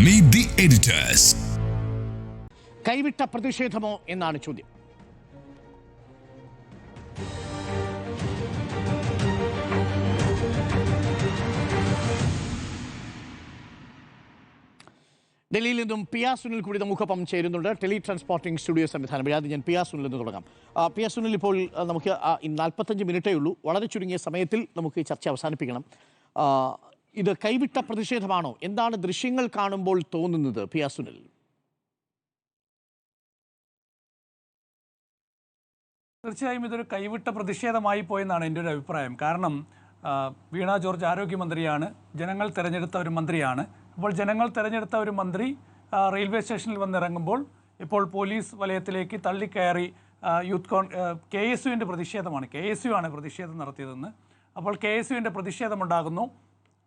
Meet the editors. കൈവിട്ട പ്രതിഷേധമോ എന്നാണ് ചോദ്യം. ഡൽഹിയിൽ നിന്നും പിയ സുനിൽ കൂടി നമുക്കൊപ്പം ചേരുന്നുണ്ട്. ടെലി ട്രാൻസ്പോർട്ടിംഗ് സ്റ്റുഡിയോ സംവിധാനം വഴി. ആദ്യം ഞാൻ പിയ സുനിൽ നിന്ന് തുടങ്ങാം. പിയ സുനിൽ, ഇപ്പോൾ നമുക്ക് 45 മിനിറ്റേ ഉള്ളൂ. വളരെ ചുരുങ്ങിയ സമയത്തിൽ നമുക്ക് ഈ ചർച്ച അവസാനിപ്പിക്കണം. ഇത് കൈവിട്ട പ്രതിഷേധമാണോ? എന്താണ് ദൃശ്യങ്ങൾ കാണുമ്പോൾ തോന്നുന്നത് പിയ സുനിൽ? തീർച്ചയായും ഇതൊരു കൈവിട്ട പ്രതിഷേധമായി പോയെന്നാണ് എൻ്റെ ഒരു അഭിപ്രായം. കാരണം വീണ ജോർജ് ആരോഗ്യമന്ത്രിയാണ്, ജനങ്ങൾ തിരഞ്ഞെടുത്ത ഒരു മന്ത്രിയാണ്. അപ്പോൾ ജനങ്ങൾ തിരഞ്ഞെടുത്ത ഒരു മന്ത്രി റെയിൽവേ സ്റ്റേഷനിൽ വന്നിറങ്ങുമ്പോൾ ഇപ്പോൾ പോലീസ് വലയത്തിലേക്ക് തള്ളിക്കയറി KSUവിൻ്റെ പ്രതിഷേധമാണ്. KSU ആണ് പ്രതിഷേധം നടത്തിയതെന്ന്. അപ്പോൾ KSUവിൻ്റെ പ്രതിഷേധമുണ്ടാകുന്നു,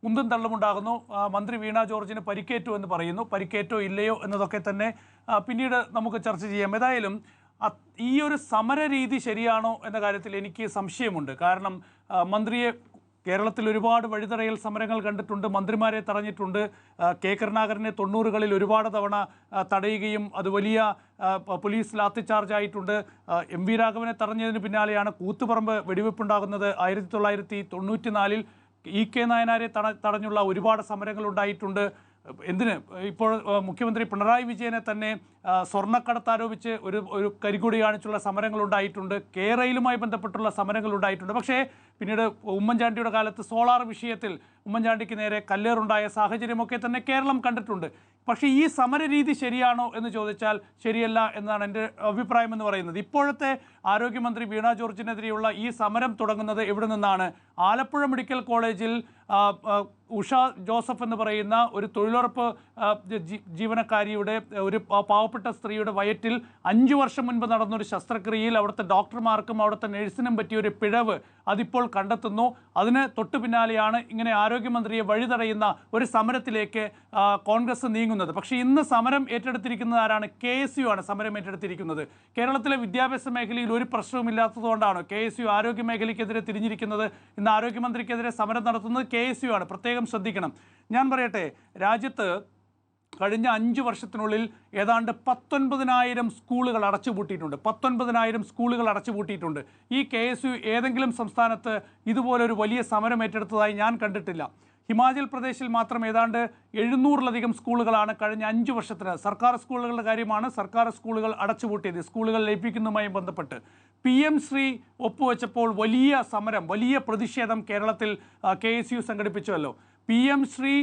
ഉന്തും തള്ളുമുണ്ടാകുന്നു. മന്ത്രി വീണ ജോർജിന് പരിക്കേറ്റു എന്ന് പറയുന്നു. പരിക്കേറ്റോ ഇല്ലയോ എന്നതൊക്കെ തന്നെ പിന്നീട് നമുക്ക് ചർച്ച ചെയ്യാം. ഏതായാലും ഈ ഒരു സമരരീതി ശരിയാണോ എന്ന കാര്യത്തിൽ എനിക്ക് സംശയമുണ്ട്. കാരണം മന്ത്രിയെ കേരളത്തിൽ ഒരുപാട് വഴിതടയൽ സമരങ്ങൾ കണ്ടിട്ടുണ്ട്, മന്ത്രിമാരെ തടഞ്ഞിട്ടുണ്ട്. കെ കരുണാകരനെ 90കളിൽ ഒരുപാട് തവണ തടയുകയും അത് വലിയ പോലീസ് ലാത്തിചാർജ് ആയിട്ടുണ്ട്. MV രാഘവനെ തടഞ്ഞതിന് പിന്നാലെയാണ് കൂത്തുപറമ്പ് വെടിവെപ്പുണ്ടാകുന്നത്. 1994 EK നായനാരെ തടഞ്ഞുള്ള ഒരുപാട് സമരങ്ങൾ ഉണ്ടായിട്ടുണ്ട്. എന്തിന് ഇപ്പോൾ മുഖ്യമന്ത്രി പിണറായി വിജയനെ തന്നെ സ്വർണ്ണക്കടത്ത് ആരോപിച്ച് ഒരു കരികൊടി കാണിച്ചുള്ള സമരങ്ങളുണ്ടായിട്ടുണ്ട്. കേരളയിലുമായി ബന്ധപ്പെട്ടുള്ള സമരങ്ങളുണ്ടായിട്ടുണ്ട്. പക്ഷേ പിന്നീട് ഉമ്മൻചാണ്ടിയുടെ കാലത്ത് സോളാർ വിഷയത്തിൽ ഉമ്മൻചാണ്ടിക്ക് നേരെ കല്ലേറുണ്ടായ സാഹചര്യമൊക്കെ തന്നെ കേരളം കണ്ടിട്ടുണ്ട്. പക്ഷേ ഈ സമരരീതി ശരിയാണോ എന്ന് ചോദിച്ചാൽ ശരിയല്ല എന്നാണ് എൻ്റെ അഭിപ്രായം എന്ന് പറയുന്നത്. ഇപ്പോഴത്തെ ആരോഗ്യമന്ത്രി വീണ ജോർജിനെതിരെയുള്ള ഈ സമരം തുടങ്ങുന്നത് എവിടെ നിന്നാണ്? ആലപ്പുഴ മെഡിക്കൽ കോളേജിൽ ഉഷ ജോസഫ് എന്ന് പറയുന്ന ഒരു തൊഴിലുറപ്പ് ജീവനക്കാരിയുടെ, ഒരു പാവപ്പെട്ട സ്ത്രീയുടെ വയറ്റിൽ 5 വർഷം മുൻപ് നടന്നൊരു ശസ്ത്രക്രിയയിൽ അവിടുത്തെ ഡോക്ടർമാർക്കും അവിടുത്തെ നഴ്സിനും പറ്റിയൊരു പിഴവ് അതിപ്പോൾ കണ്ടെത്തുന്നു. അതിന് തൊട്ടു പിന്നാലെയാണ് ഇങ്ങനെ ആരോഗ്യമന്ത്രിയെ വഴിതടയുന്ന ഒരു സമരത്തിലേക്ക് കോൺഗ്രസ് നീങ്ങുന്നത്. പക്ഷേ ഇന്ന് സമരം ഏറ്റെടുത്തിരിക്കുന്നത് ആരാണ്? KSU ആണ് സമരം ഏറ്റെടുത്തിരിക്കുന്നത്. കേരളത്തിലെ വിദ്യാഭ്യാസ മേഖലയിൽ ഒരു പ്രശ്നവുമില്ലാത്തതുകൊണ്ടാണ് KSU ആരോഗ്യ മേഖലയ്ക്കെതിരെ തിരിഞ്ഞിരിക്കുന്നത്. ഇന്ന് ആരോഗ്യമന്ത്രിക്കെതിരെ സമരം നടത്തുന്നത് KSU ആണ്. പ്രത്യേകം ശ്രദ്ധിക്കണം. ഞാൻ പറയട്ടെ, രാജ്യത്ത് കഴിഞ്ഞ 5 വർഷത്തിനുള്ളിൽ ഏതാണ്ട് 19,000 സ്കൂളുകൾ അടച്ചുപൂട്ടിയിട്ടുണ്ട്. 19,000 സ്കൂളുകൾ അടച്ചുപൂട്ടിയിട്ടുണ്ട്. ഈ KSU ഏതെങ്കിലും സംസ്ഥാനത്ത് ഇതുപോലൊരു വലിയ സമരം ഏറ്റെടുത്തതായി ഞാൻ കണ്ടിട്ടില്ല. ഹിമാചൽ പ്രദേശിൽ മാത്രം ഏതാണ്ട് 700-ലധികം സ്കൂളുകളാണ് കഴിഞ്ഞ 5 വർഷത്തിന്, സർക്കാർ സ്കൂളുകളുടെ കാര്യമാണ്, സർക്കാർ സ്കൂളുകൾ അടച്ചുപൂട്ടിയത് സ്കൂളുകൾ ലയിപ്പിക്കുന്നതുമായി ബന്ധപ്പെട്ട്. PM ശ്രീ ഒപ്പുവെച്ചപ്പോൾ വലിയ സമരം, വലിയ പ്രതിഷേധം കേരളത്തിൽ KSU സംഘടിപ്പിച്ചുവല്ലോ. PM ശ്രീ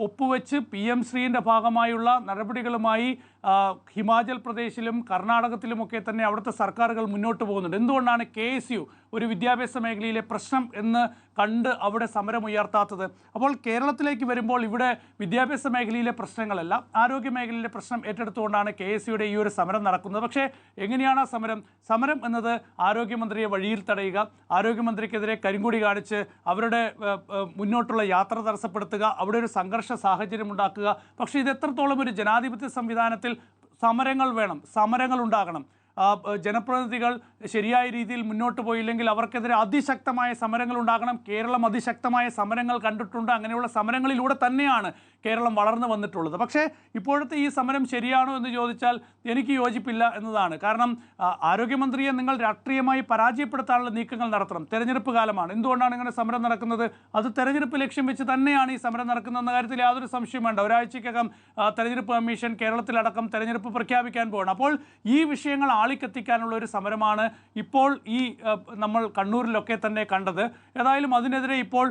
ഒപ്പുവെച്ച് PM ശ്രീൻ്റെ ഭാഗമായുള്ള നടപടികളുമായി ഹിമാചൽ പ്രദേശിലും കർണാടകത്തിലുമൊക്കെ തന്നെ അവിടുത്തെ സർക്കാരുകൾ മുന്നോട്ട് പോകുന്നുണ്ട്. എന്തുകൊണ്ടാണ് KSU ഒരു വിദ്യാഭ്യാസ മേഖലയിലെ പ്രശ്നം എന്ന് കണ്ട് അവിടെ സമരമുയർത്താത്തത്? അപ്പോൾ കേരളത്തിലേക്ക് വരുമ്പോൾ ഇവിടെ വിദ്യാഭ്യാസ മേഖലയിലെ പ്രശ്നങ്ങളല്ല, ആരോഗ്യ മേഖലയിലെ പ്രശ്നം ഏറ്റെടുത്തുകൊണ്ടാണ് KSUയുടെ ഈ ഒരു സമരം നടക്കുന്നത്. പക്ഷേ എങ്ങനെയാണ് ആ സമരം? സമരം എന്നത് ആരോഗ്യമന്ത്രിയെ വഴിയിൽ തടയുക, ആരോഗ്യമന്ത്രിക്കെതിരെ കരിങ്കൊടി കാണിച്ച് അവരുടെ മുന്നോട്ടുള്ള യാത്ര തടസ്സപ്പെടുത്തുക, അവിടെ ഒരു സംഘർഷ സാഹചര്യം ഉണ്ടാക്കുക. പക്ഷേ ഇത് എത്രത്തോളം ഒരു ജനാധിപത്യ സംവിധാനത്തിൽ സമരങ്ങൾ വേണം, സമരങ്ങൾ ഉണ്ടാകണം. ജനപ്രതിനിധികൾ ശരിയായ രീതിയിൽ മുന്നോട്ട് പോയില്ലെങ്കിൽ അവർക്കെതിരെ അതിശക്തമായ സമരങ്ങൾ ഉണ്ടാകണം. കേരളം അതിശക്തമായ സമരങ്ങൾ കണ്ടിട്ടുണ്ട്. അങ്ങനെയുള്ള സമരങ്ങളിലൂടെ തന്നെയാണ് കേരളം വളർന്നു വന്നിട്ടുള്ളത്. പക്ഷേ ഇപ്പോഴത്തെ ഈ സമരം ശരിയാണോ എന്ന് ചോദിച്ചാൽ എനിക്ക് യോജിപ്പില്ല എന്നതാണ്. കാരണം ആരോഗ്യമന്ത്രിയെ നിങ്ങൾ രാഷ്ട്രീയമായി പരാജയപ്പെടുത്താനുള്ള നീക്കങ്ങൾ നടത്തണം. തെരഞ്ഞെടുപ്പ് കാലമാണ്. എന്തുകൊണ്ടാണ് ഇങ്ങനെ സമരം നടക്കുന്നത്? അത് തെരഞ്ഞെടുപ്പ് ലക്ഷ്യം വെച്ച് തന്നെയാണ് ഈ സമരം നടക്കുന്നതെന്ന കാര്യത്തിൽ യാതൊരു സംശയം വേണ്ട. ഒരാഴ്ചയ്ക്കകം തെരഞ്ഞെടുപ്പ് കമ്മീഷൻ കേരളത്തിലടക്കം തെരഞ്ഞെടുപ്പ് പ്രഖ്യാപിക്കാൻ പോകണം. അപ്പോൾ ഈ വിഷയങ്ങൾ ആളിക്കത്തിക്കാനുള്ള ഒരു സമരമാണ് ഇപ്പോൾ ഈ നമ്മൾ കണ്ണൂരിലൊക്കെ തന്നെ കണ്ടത്. ഏതായാലും അതിനെതിരെ ഇപ്പോൾ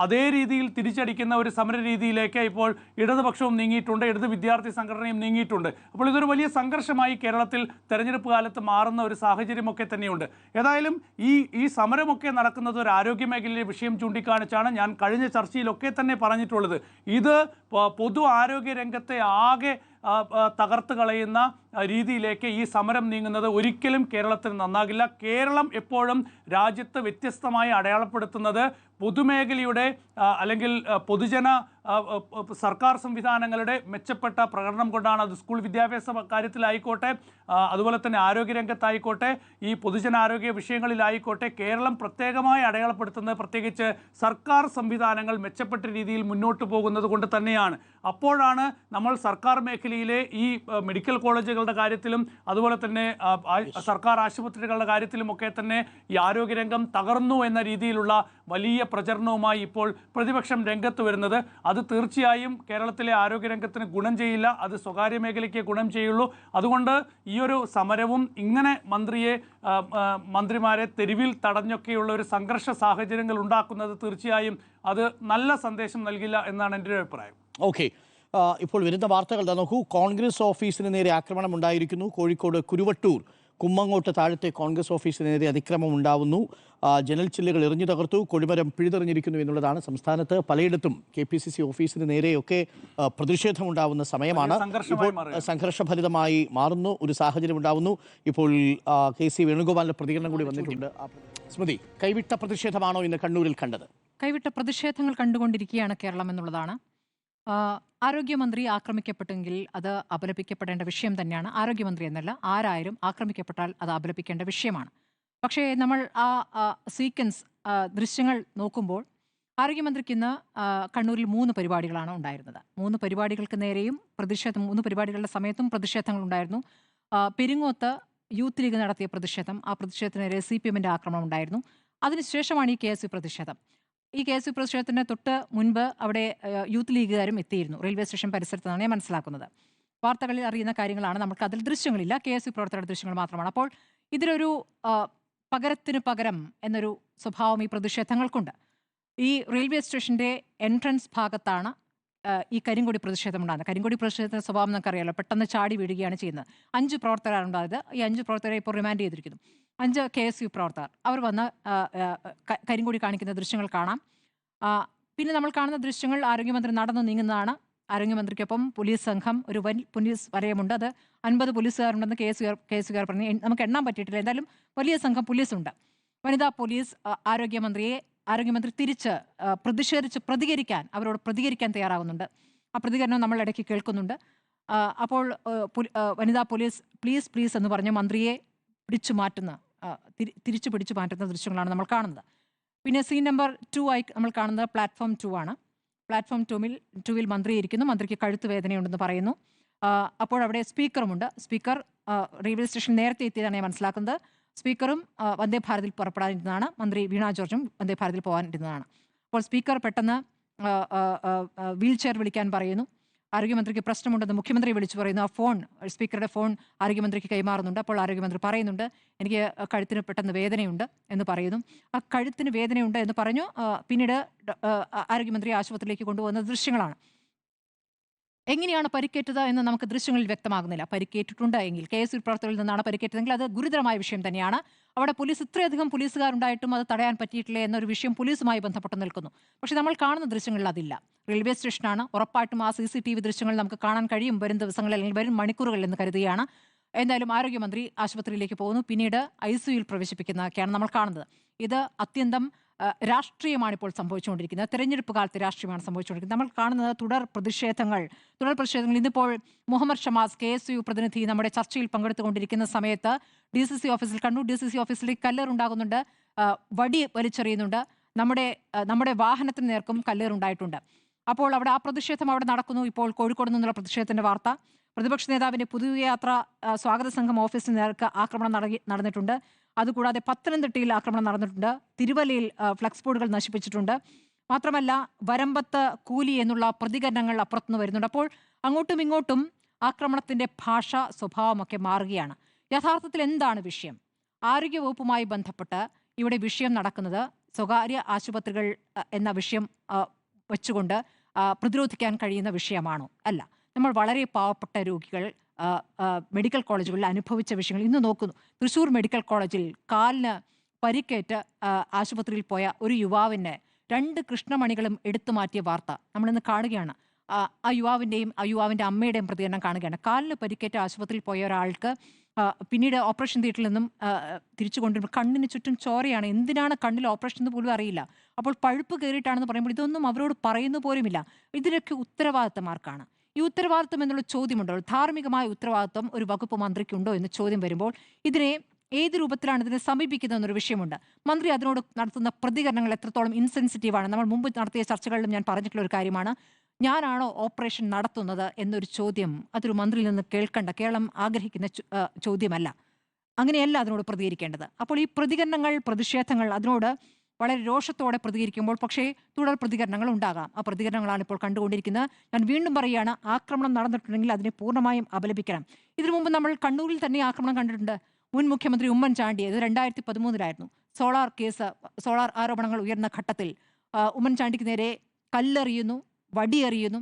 അതേ രീതിയിൽ തിരിച്ചടിക്കുന്ന ഒരു സമര രീതിയിലേക്ക് ഇപ്പോൾ ഇടതുപക്ഷവും നീങ്ങിയിട്ടുണ്ട്, ഇടത് വിദ്യാർത്ഥി സംഘടനയും നീങ്ങിയിട്ടുണ്ട്. അപ്പോൾ ഇതൊരു വലിയ സംഘർഷമായി കേരളത്തിൽ തെരഞ്ഞെടുപ്പ് കാലത്ത് മാറുന്ന ഒരു സാഹചര്യമൊക്കെ തന്നെയുണ്ട്. ഏതായാലും ഈ സമരമൊക്കെ നടക്കുന്നത് ഒരു ആരോഗ്യ മേഖലയിലെ വിഷയം ചൂണ്ടിക്കാണിച്ചാണ്. ഞാൻ കഴിഞ്ഞ ചർച്ചയിലൊക്കെ തന്നെ പറഞ്ഞിട്ടുള്ളത്, ഇത് പൊതു ആരോഗ്യ രംഗത്തെ ആകെ തകർത്ത് കളയുന്ന രീതിയിലേക്ക് ഈ സമരം നീങ്ങുന്നത് ഒരിക്കലും കേരളത്തിന് നന്നാകില്ല. കേരളം എപ്പോഴും രാജ്യത്ത് വ്യത്യസ്തമായി അടയാളപ്പെടുത്തുന്നത് പൊതുമേഖലയുടെ അല്ലെങ്കിൽ പൊതുജന സർക്കാർ സംവിധാനങ്ങളുടെ മെച്ചപ്പെട്ട പ്രകടനം കൊണ്ടാണ്. അത് സ്കൂൾ വിദ്യാഭ്യാസ കാര്യത്തിലായിക്കോട്ടെ, അതുപോലെ തന്നെ ആരോഗ്യരംഗത്തായിക്കോട്ടെ, ഈ പൊതുജനാരോഗ്യ വിഷയങ്ങളിലായിക്കോട്ടെ, കേരളം പ്രത്യേകമായി അടയാളപ്പെടുത്തുന്നത് പ്രത്യേകിച്ച് സർക്കാർ സംവിധാനങ്ങൾ മെച്ചപ്പെട്ട രീതിയിൽ മുന്നോട്ട് പോകുന്നത് കൊണ്ട് തന്നെയാണ്. അപ്പോഴാണ് നമ്മൾ സർക്കാർ മേഖലയിലെ ഈ മെഡിക്കൽ കോളേജുകളുടെ കാര്യത്തിലും അതുപോലെ തന്നെ സർക്കാർ ആശുപത്രികളുടെ കാര്യത്തിലുമൊക്കെ തന്നെ ഈ ആരോഗ്യരംഗം തകർന്നു എന്ന രീതിയിലുള്ള വലിയ പ്രചരണവുമായി ഇപ്പോൾ പ്രതിപക്ഷം രംഗത്ത് വരുന്നത്. അത് തീർച്ചയായും കേരളത്തിലെ ആരോഗ്യരംഗത്തിന് ഗുണം ചെയ്യില്ല, അത് സ്വകാര്യ മേഖലയ്ക്ക് ഗുണം ചെയ്യുള്ളൂ. അതുകൊണ്ട് ഈ ഒരു സമരവും ഇങ്ങനെ മന്ത്രിമാരെ തെരുവിൽ തടഞ്ഞൊക്കെയുള്ള ഒരു സംഘർഷ സാഹചര്യങ്ങൾ ഉണ്ടാക്കുന്നത് തീർച്ചയായും അത് നല്ല സന്ദേശം നൽകില്ല എന്നാണ് എൻ്റെ ഒരു അഭിപ്രായം. ഓക്കെ, ഇപ്പോൾ വരുന്ന വാർത്തകൾ നോക്കൂ. കോൺഗ്രസ് ഓഫീസിന് നേരെ ആക്രമണം ഉണ്ടായിരിക്കുന്നു. കോഴിക്കോട് കുരുവട്ടൂർ കുമ്മങ്ങോട്ട് താഴത്തെ കോൺഗ്രസ് ഓഫീസിന് നേരെ അതിക്രമം ഉണ്ടാവുന്നു. ജനൽ ചില്ലുകൾ എറിഞ്ഞു തകർത്തു, കൊടിമരം പിഴുതെറിഞ്ഞിരിക്കുന്നു എന്നുള്ളതാണ്. സംസ്ഥാനത്ത് പലയിടത്തും KPCC ഓഫീസിന് നേരെയൊക്കെ പ്രതിഷേധമുണ്ടാവുന്ന സമയമാണ്. ഇപ്പോൾ സംഘർഷഭരിതമായി മാറുന്നു, ഒരു സാഹചര്യം ഉണ്ടാവുന്നു. ഇപ്പോൾ KC വേണുഗോപാലിന്റെ പ്രതികരണം കൂടി വന്നിട്ടുണ്ട്. സ്മൃതി, കൈവിട്ട പ്രതിഷേധമാണോ ഇന്ന് കണ്ണൂരിൽ കണ്ടത്? കൈവിട്ട പ്രതിഷേധങ്ങൾ കണ്ടുകൊണ്ടിരിക്കുകയാണ് കേരളം എന്നുള്ളതാണ്. ആരോഗ്യമന്ത്രി ആക്രമിക്കപ്പെട്ടെങ്കിൽ അത് അപലപിക്കപ്പെടേണ്ട വിഷയം തന്നെയാണ്. ആരോഗ്യമന്ത്രി എന്നല്ല, ആരായാലും ആക്രമിക്കപ്പെട്ടാൽ അത് അപലപിക്കേണ്ട വിഷയമാണ്. പക്ഷേ നമ്മൾ സീക്വൻസ് ദൃശ്യങ്ങൾ നോക്കുമ്പോൾ ആരോഗ്യമന്ത്രിക്ക് ഇന്ന് കണ്ണൂരിൽ 3 പരിപാടികളാണ് ഉണ്ടായിരുന്നത്. 3 പരിപാടികൾക്ക് നേരെയും പ്രതിഷേധം, 3 പരിപാടികളുടെ സമയത്തും പ്രതിഷേധങ്ങൾ ഉണ്ടായിരുന്നു. പെരിങ്ങോത്ത് യൂത്ത് ലീഗ് നടത്തിയ പ്രതിഷേധം, ആ പ്രതിഷേധത്തിനെതിരെ CPM-ന്റെ ആക്രമണം ഉണ്ടായിരുന്നു. അതിനുശേഷമാണ് ഈ KSU പ്രതിഷേധം. ഈ KSU പ്രതിഷേധത്തിന് തൊട്ട് മുൻപ് അവിടെ യൂത്ത് ലീഗുകാരും എത്തിയിരുന്നു, റെയിൽവേ സ്റ്റേഷൻ പരിസരത്താണ് ഞാൻ മനസ്സിലാക്കുന്നത്. വാർത്തകളിൽ അറിയുന്ന കാര്യങ്ങളാണ്, നമുക്ക് അതിൽ ദൃശ്യങ്ങളില്ല, KSU പ്രവർത്തകരുടെ ദൃശ്യങ്ങൾ മാത്രമാണ്. അപ്പോൾ ഇതിലൊരു പകരത്തിന് പകരം എന്നൊരു സ്വഭാവം ഈ പ്രതിഷേധങ്ങൾക്കുണ്ട്. ഈ റെയിൽവേ സ്റ്റേഷൻ്റെ എൻട്രൻസ് ഭാഗത്താണ് ഈ കരിങ്കൊടി പ്രതിഷേധം ഉണ്ടാകുന്നത്. കരിങ്കൊടി പ്രതിഷേധത്തിൻ്റെ സ്വഭാവം നമുക്കറിയാലോ, പെട്ടെന്ന് ചാടി വീഴുകയാണ് ചെയ്യുന്നത്. 5 പ്രവർത്തകരാണ് ഉണ്ടായത്. ഈ 5 പ്രവർത്തകരെ ഇപ്പോൾ റിമാൻഡ് ചെയ്തിരിക്കുന്നു. 5 KSU പ്രവർത്തകർ അവർ വന്ന് കരിങ്കൊടി കാണിക്കുന്ന ദൃശ്യങ്ങൾ കാണാം. പിന്നെ നമ്മൾ കാണുന്ന ദൃശ്യങ്ങൾ ആരോഗ്യമന്ത്രി നടന്നു നീങ്ങുന്നതാണ്. ആരോഗ്യമന്ത്രിക്കൊപ്പം പോലീസ് സംഘം, ഒരു പോലീസ് വലയമുണ്ട്. അത് 50 പോലീസുകാരുണ്ടെന്ന് KSUകാർ പറഞ്ഞു. നമുക്ക് എണ്ണാൻ പറ്റിയിട്ടില്ല, എന്തായാലും വലിയ സംഘം പോലീസുണ്ട്. വനിതാ പോലീസ് ആരോഗ്യമന്ത്രി തിരിച്ച് പ്രതികരിക്കാൻ, അവരോട് പ്രതികരിക്കാൻ തയ്യാറാകുന്നുണ്ട്. ആ പ്രതികരണം നമ്മൾ ഇടയ്ക്ക് കേൾക്കുന്നുണ്ട്. അപ്പോൾ വനിതാ പോലീസ് പ്ലീസ് എന്ന് പറഞ്ഞ് മന്ത്രിയെ തിരിച്ചു പിടിച്ചു മാറ്റുന്ന ദൃശ്യങ്ങളാണ് നമ്മൾ കാണുന്നത്. പിന്നെ സീൻ നമ്പർ 2 ആയി നമ്മൾ കാണുന്നത് പ്ലാറ്റ്ഫോം 2 ആണ്. പ്ലാറ്റ്ഫോം 2-ൽ മന്ത്രി ഇരിക്കുന്നു. മന്ത്രിക്ക് കഴുത്ത് വേദനയുണ്ടെന്ന് പറയുന്നു. അപ്പോൾ അവിടെ സ്പീക്കറുമുണ്ട്. സ്പീക്കർ റെയിൽവേ സ്റ്റേഷൻ നേരത്തെ എത്തിയതാണ് ഞാൻ മനസ്സിലാക്കുന്നത്. സ്പീക്കറും വന്ദേ ഭാരതിൽ പുറപ്പെടാനിരുന്നതാണ്. മന്ത്രി വീണ ജോർജും വന്ദേ ഭാരതിൽ പോകാനിരുന്നതാണ്. അപ്പോൾ സ്പീക്കർ പെട്ടെന്ന് വീൽ ചെയർ വിളിക്കാൻ പറയുന്നു. ആരോഗ്യമന്ത്രിക്ക് പ്രശ്നമുണ്ടെന്ന് മുഖ്യമന്ത്രി വിളിച്ചു പറയുന്നു. ആ ഫോൺ, സ്പീക്കറുടെ ഫോൺ ആരോഗ്യമന്ത്രിക്ക് കൈമാറുന്നുണ്ട്. അപ്പോൾ ആരോഗ്യമന്ത്രി പറയുന്നുണ്ട്, എനിക്ക് കഴുത്തിന് പെട്ടെന്ന് വേദനയുണ്ട് എന്ന് പറയുന്നു. ആ കഴുത്തിന് വേദനയുണ്ട് എന്ന് പറഞ്ഞു. പിന്നീട് ആരോഗ്യമന്ത്രി ആശുപത്രിയിലേക്ക് കൊണ്ടുപോകുന്ന ദൃശ്യങ്ങളാണ്. എങ്ങനെയാണ് പരിക്കേറ്റത് എന്ന് നമുക്ക് ദൃശ്യങ്ങളിൽ വ്യക്തമാകുന്നില്ല. പരിക്കേറ്റിട്ടുണ്ട് എങ്കിൽ, KSU പ്രവർത്തകരിൽ നിന്നാണ് പരിക്കേറ്റതെങ്കിൽ അത് ഗുരുതരമായ വിഷയം തന്നെയാണ്. അവിടെ ഇത്രയധികം പോലീസുകാരുണ്ടായിട്ടും അത് തടയാൻ പറ്റിയിട്ടില്ല എന്നൊരു വിഷയം പോലീസുമായി ബന്ധപ്പെട്ട് നിൽക്കുന്നു. പക്ഷേ നമ്മൾ കാണുന്ന ദൃശ്യങ്ങളിൽ അതില്ല. റെയിൽവേ സ്റ്റേഷനാണ്. ഉറപ്പായിട്ടും ആ CCTV ദൃശ്യങ്ങൾ നമുക്ക് കാണാൻ കഴിയും വരും ദിവസങ്ങളിൽ അല്ലെങ്കിൽ വരും മണിക്കൂറുകളിൽ എന്ന് കരുതുകയാണ്. എന്തായാലും ആരോഗ്യമന്ത്രി ആശുപത്രിയിലേക്ക് പോകുന്നു. പിന്നീട് ICUയിൽ പ്രവേശിപ്പിക്കുന്നതൊക്കെയാണ് നമ്മൾ കാണുന്നത്. ഇത് അത്യന്തം രാഷ്ട്രീയമാണ് ഇപ്പോൾ സംഭവിച്ചുകൊണ്ടിരിക്കുന്നത്. തെരഞ്ഞെടുപ്പ് കാലത്ത് രാഷ്ട്രീയമാണ് സംഭവിച്ചുകൊണ്ടിരിക്കുന്നത്. നമ്മൾ കാണുന്നത് തുടർ പ്രതിഷേധങ്ങൾ. ഇന്നിപ്പോൾ മുഹമ്മദ് ഷമാസ്, KSU പ്രതിനിധി, നമ്മുടെ ചർച്ചയിൽ പങ്കെടുത്തുകൊണ്ടിരിക്കുന്ന സമയത്ത് DCC ഓഫീസിൽ കണ്ടു. DCC ഓഫീസിലേക്ക് കല്ലേറുണ്ടാകുന്നുണ്ട്, വടി വലിച്ചെറിയുന്നുണ്ട്. നമ്മുടെ വാഹനത്തിന് നേർക്കും കല്ലേറുണ്ടായിട്ടുണ്ട്. അപ്പോൾ അവിടെ ആ പ്രതിഷേധം അവിടെ നടക്കുന്നു. ഇപ്പോൾ കോഴിക്കോട് നിന്നുള്ള പ്രതിഷേധത്തിന്റെ വാർത്ത. പ്രതിപക്ഷ നേതാവിന്റെ പുതുയാത്ര സ്വാഗത സംഘം ഓഫീസിന് നേർക്ക് ആക്രമണം നടന്നിട്ടുണ്ട്. അതുകൂടാതെ പത്തനംതിട്ടയിൽ ആക്രമണം നടന്നിട്ടുണ്ട്. തിരുവല്ലയിൽ ഫ്ലക്സ് ബോർഡുകൾ നശിപ്പിച്ചിട്ടുണ്ട്. മാത്രമല്ല വരമ്പത്ത് കൂലി എന്നുള്ള പ്രതികരണങ്ങൾ അപ്പുറത്തുനിന്ന് വരുന്നുണ്ട്. അപ്പോൾ അങ്ങോട്ടും ഇങ്ങോട്ടും ആക്രമണത്തിന്റെ ഭാഷ, സ്വഭാവമൊക്കെ മാറുകയാണ്. യഥാർത്ഥത്തിൽ എന്താണ് വിഷയം? ആരോഗ്യവകുപ്പുമായി ബന്ധപ്പെട്ട് ഇവിടെ വിഷയം നടക്കുന്നത് സ്വകാര്യ ആശുപത്രികൾ എന്ന വിഷയം വെച്ചുകൊണ്ട് പ്രതിരോധിക്കാൻ കഴിയുന്ന വിഷയമാണോ? അല്ല. നമ്മൾ വളരെ പാവപ്പെട്ട രോഗികൾ മെഡിക്കൽ കോളേജുകളിൽ അനുഭവിച്ച വിഷയങ്ങൾ ഇന്ന് നോക്കുന്നു. തൃശ്ശൂർ മെഡിക്കൽ കോളേജിൽ കാലിന് പരിക്കേറ്റ് ആശുപത്രിയിൽ പോയ ഒരു യുവാവിനെ 2 കൃഷ്ണമണികളും എടുത്തു മാറ്റിയ വാർത്ത നമ്മളിന്ന് കാണുകയാണ്. ആ യുവാവിൻ്റെ അമ്മയുടെയും പ്രതികരണം കാണുകയാണ്. കാലിന് പരിക്കേറ്റ് ആശുപത്രിയിൽ പോയ ഒരാൾക്ക് പിന്നീട് ഓപ്പറേഷൻ തിയേറ്ററിൽ നിന്നും തിരിച്ചു കൊണ്ടുവരുമ്പോൾ കണ്ണിന് ചുറ്റും ചോരയാണ്. എന്തിനാണ് കണ്ണിൽ ഓപ്പറേഷൻ എന്ന് പോലും അറിയില്ല. അപ്പോൾ പഴുപ്പ് കയറിയിട്ടാണെന്ന് പറയുമ്പോൾ ഇതൊന്നും അവരോട് പറയുന്നു പോലുമില്ല. ഇതിനൊക്കെ ഉത്തരവാദിത്തമാർക്കാണ്? ഈ ഉത്തരവാദിത്തം എന്നുള്ള ചോദ്യമുണ്ടോ? ധാർമ്മികമായ ഉത്തരവാദിത്തം ഒരു വകുപ്പ് മന്ത്രിക്കുണ്ടോ എന്ന് ചോദ്യം വരുമ്പോൾ ഇതിനെ ഏത് രൂപത്തിലാണ് ഇതിനെ സമീപിക്കുന്നത് എന്നൊരു വിഷയമുണ്ട്. മന്ത്രി അതിനോട് നടത്തുന്ന പ്രതികരണങ്ങൾ എത്രത്തോളം ഇൻസെൻസിറ്റീവാണ്? നമ്മൾ മുമ്പ് നടത്തിയ ചർച്ചകളിലും ഞാൻ പറഞ്ഞിട്ടുള്ള ഒരു കാര്യമാണ്. ഞാനാണോ ഓപ്പറേഷൻ നടത്തുന്നത് എന്നൊരു ചോദ്യം അതൊരു മന്ത്രിയിൽ നിന്ന് കേൾക്കേണ്ട, കേരളം ആഗ്രഹിക്കുന്ന ചോദ്യമല്ല. അങ്ങനെയല്ല അതിനോട് പ്രതികരിക്കേണ്ടത്. അപ്പോൾ ഈ പ്രതികരണങ്ങൾ, പ്രതിഷേധങ്ങൾ അതിനോട് വളരെ രോഷത്തോടെ പ്രതികരിക്കുമ്പോൾ പക്ഷേ തുടർ പ്രതികരണങ്ങൾ ഉണ്ടാകാം. ആ പ്രതികരണങ്ങളാണ് ഇപ്പോൾ കണ്ടുകൊണ്ടിരിക്കുന്നത്. ഞാൻ വീണ്ടും പറയുകയാണ്, ആക്രമണം നടന്നിട്ടുണ്ടെങ്കിൽ അതിനെ പൂർണ്ണമായും അപലപിക്കണം. ഇതിനു മുമ്പ് നമ്മൾ കണ്ണൂരിൽ തന്നെ ആക്രമണം കണ്ടിട്ടുണ്ട്. മുൻ മുഖ്യമന്ത്രി ഉമ്മൻചാണ്ടി, ഇത് 2013 സോളാർ ആരോപണങ്ങൾ ഉയർന്ന ഘട്ടത്തിൽ ഉമ്മൻചാണ്ടിക്ക് നേരെ കല്ലെറിയുന്നു, വടിയെറിയുന്നു.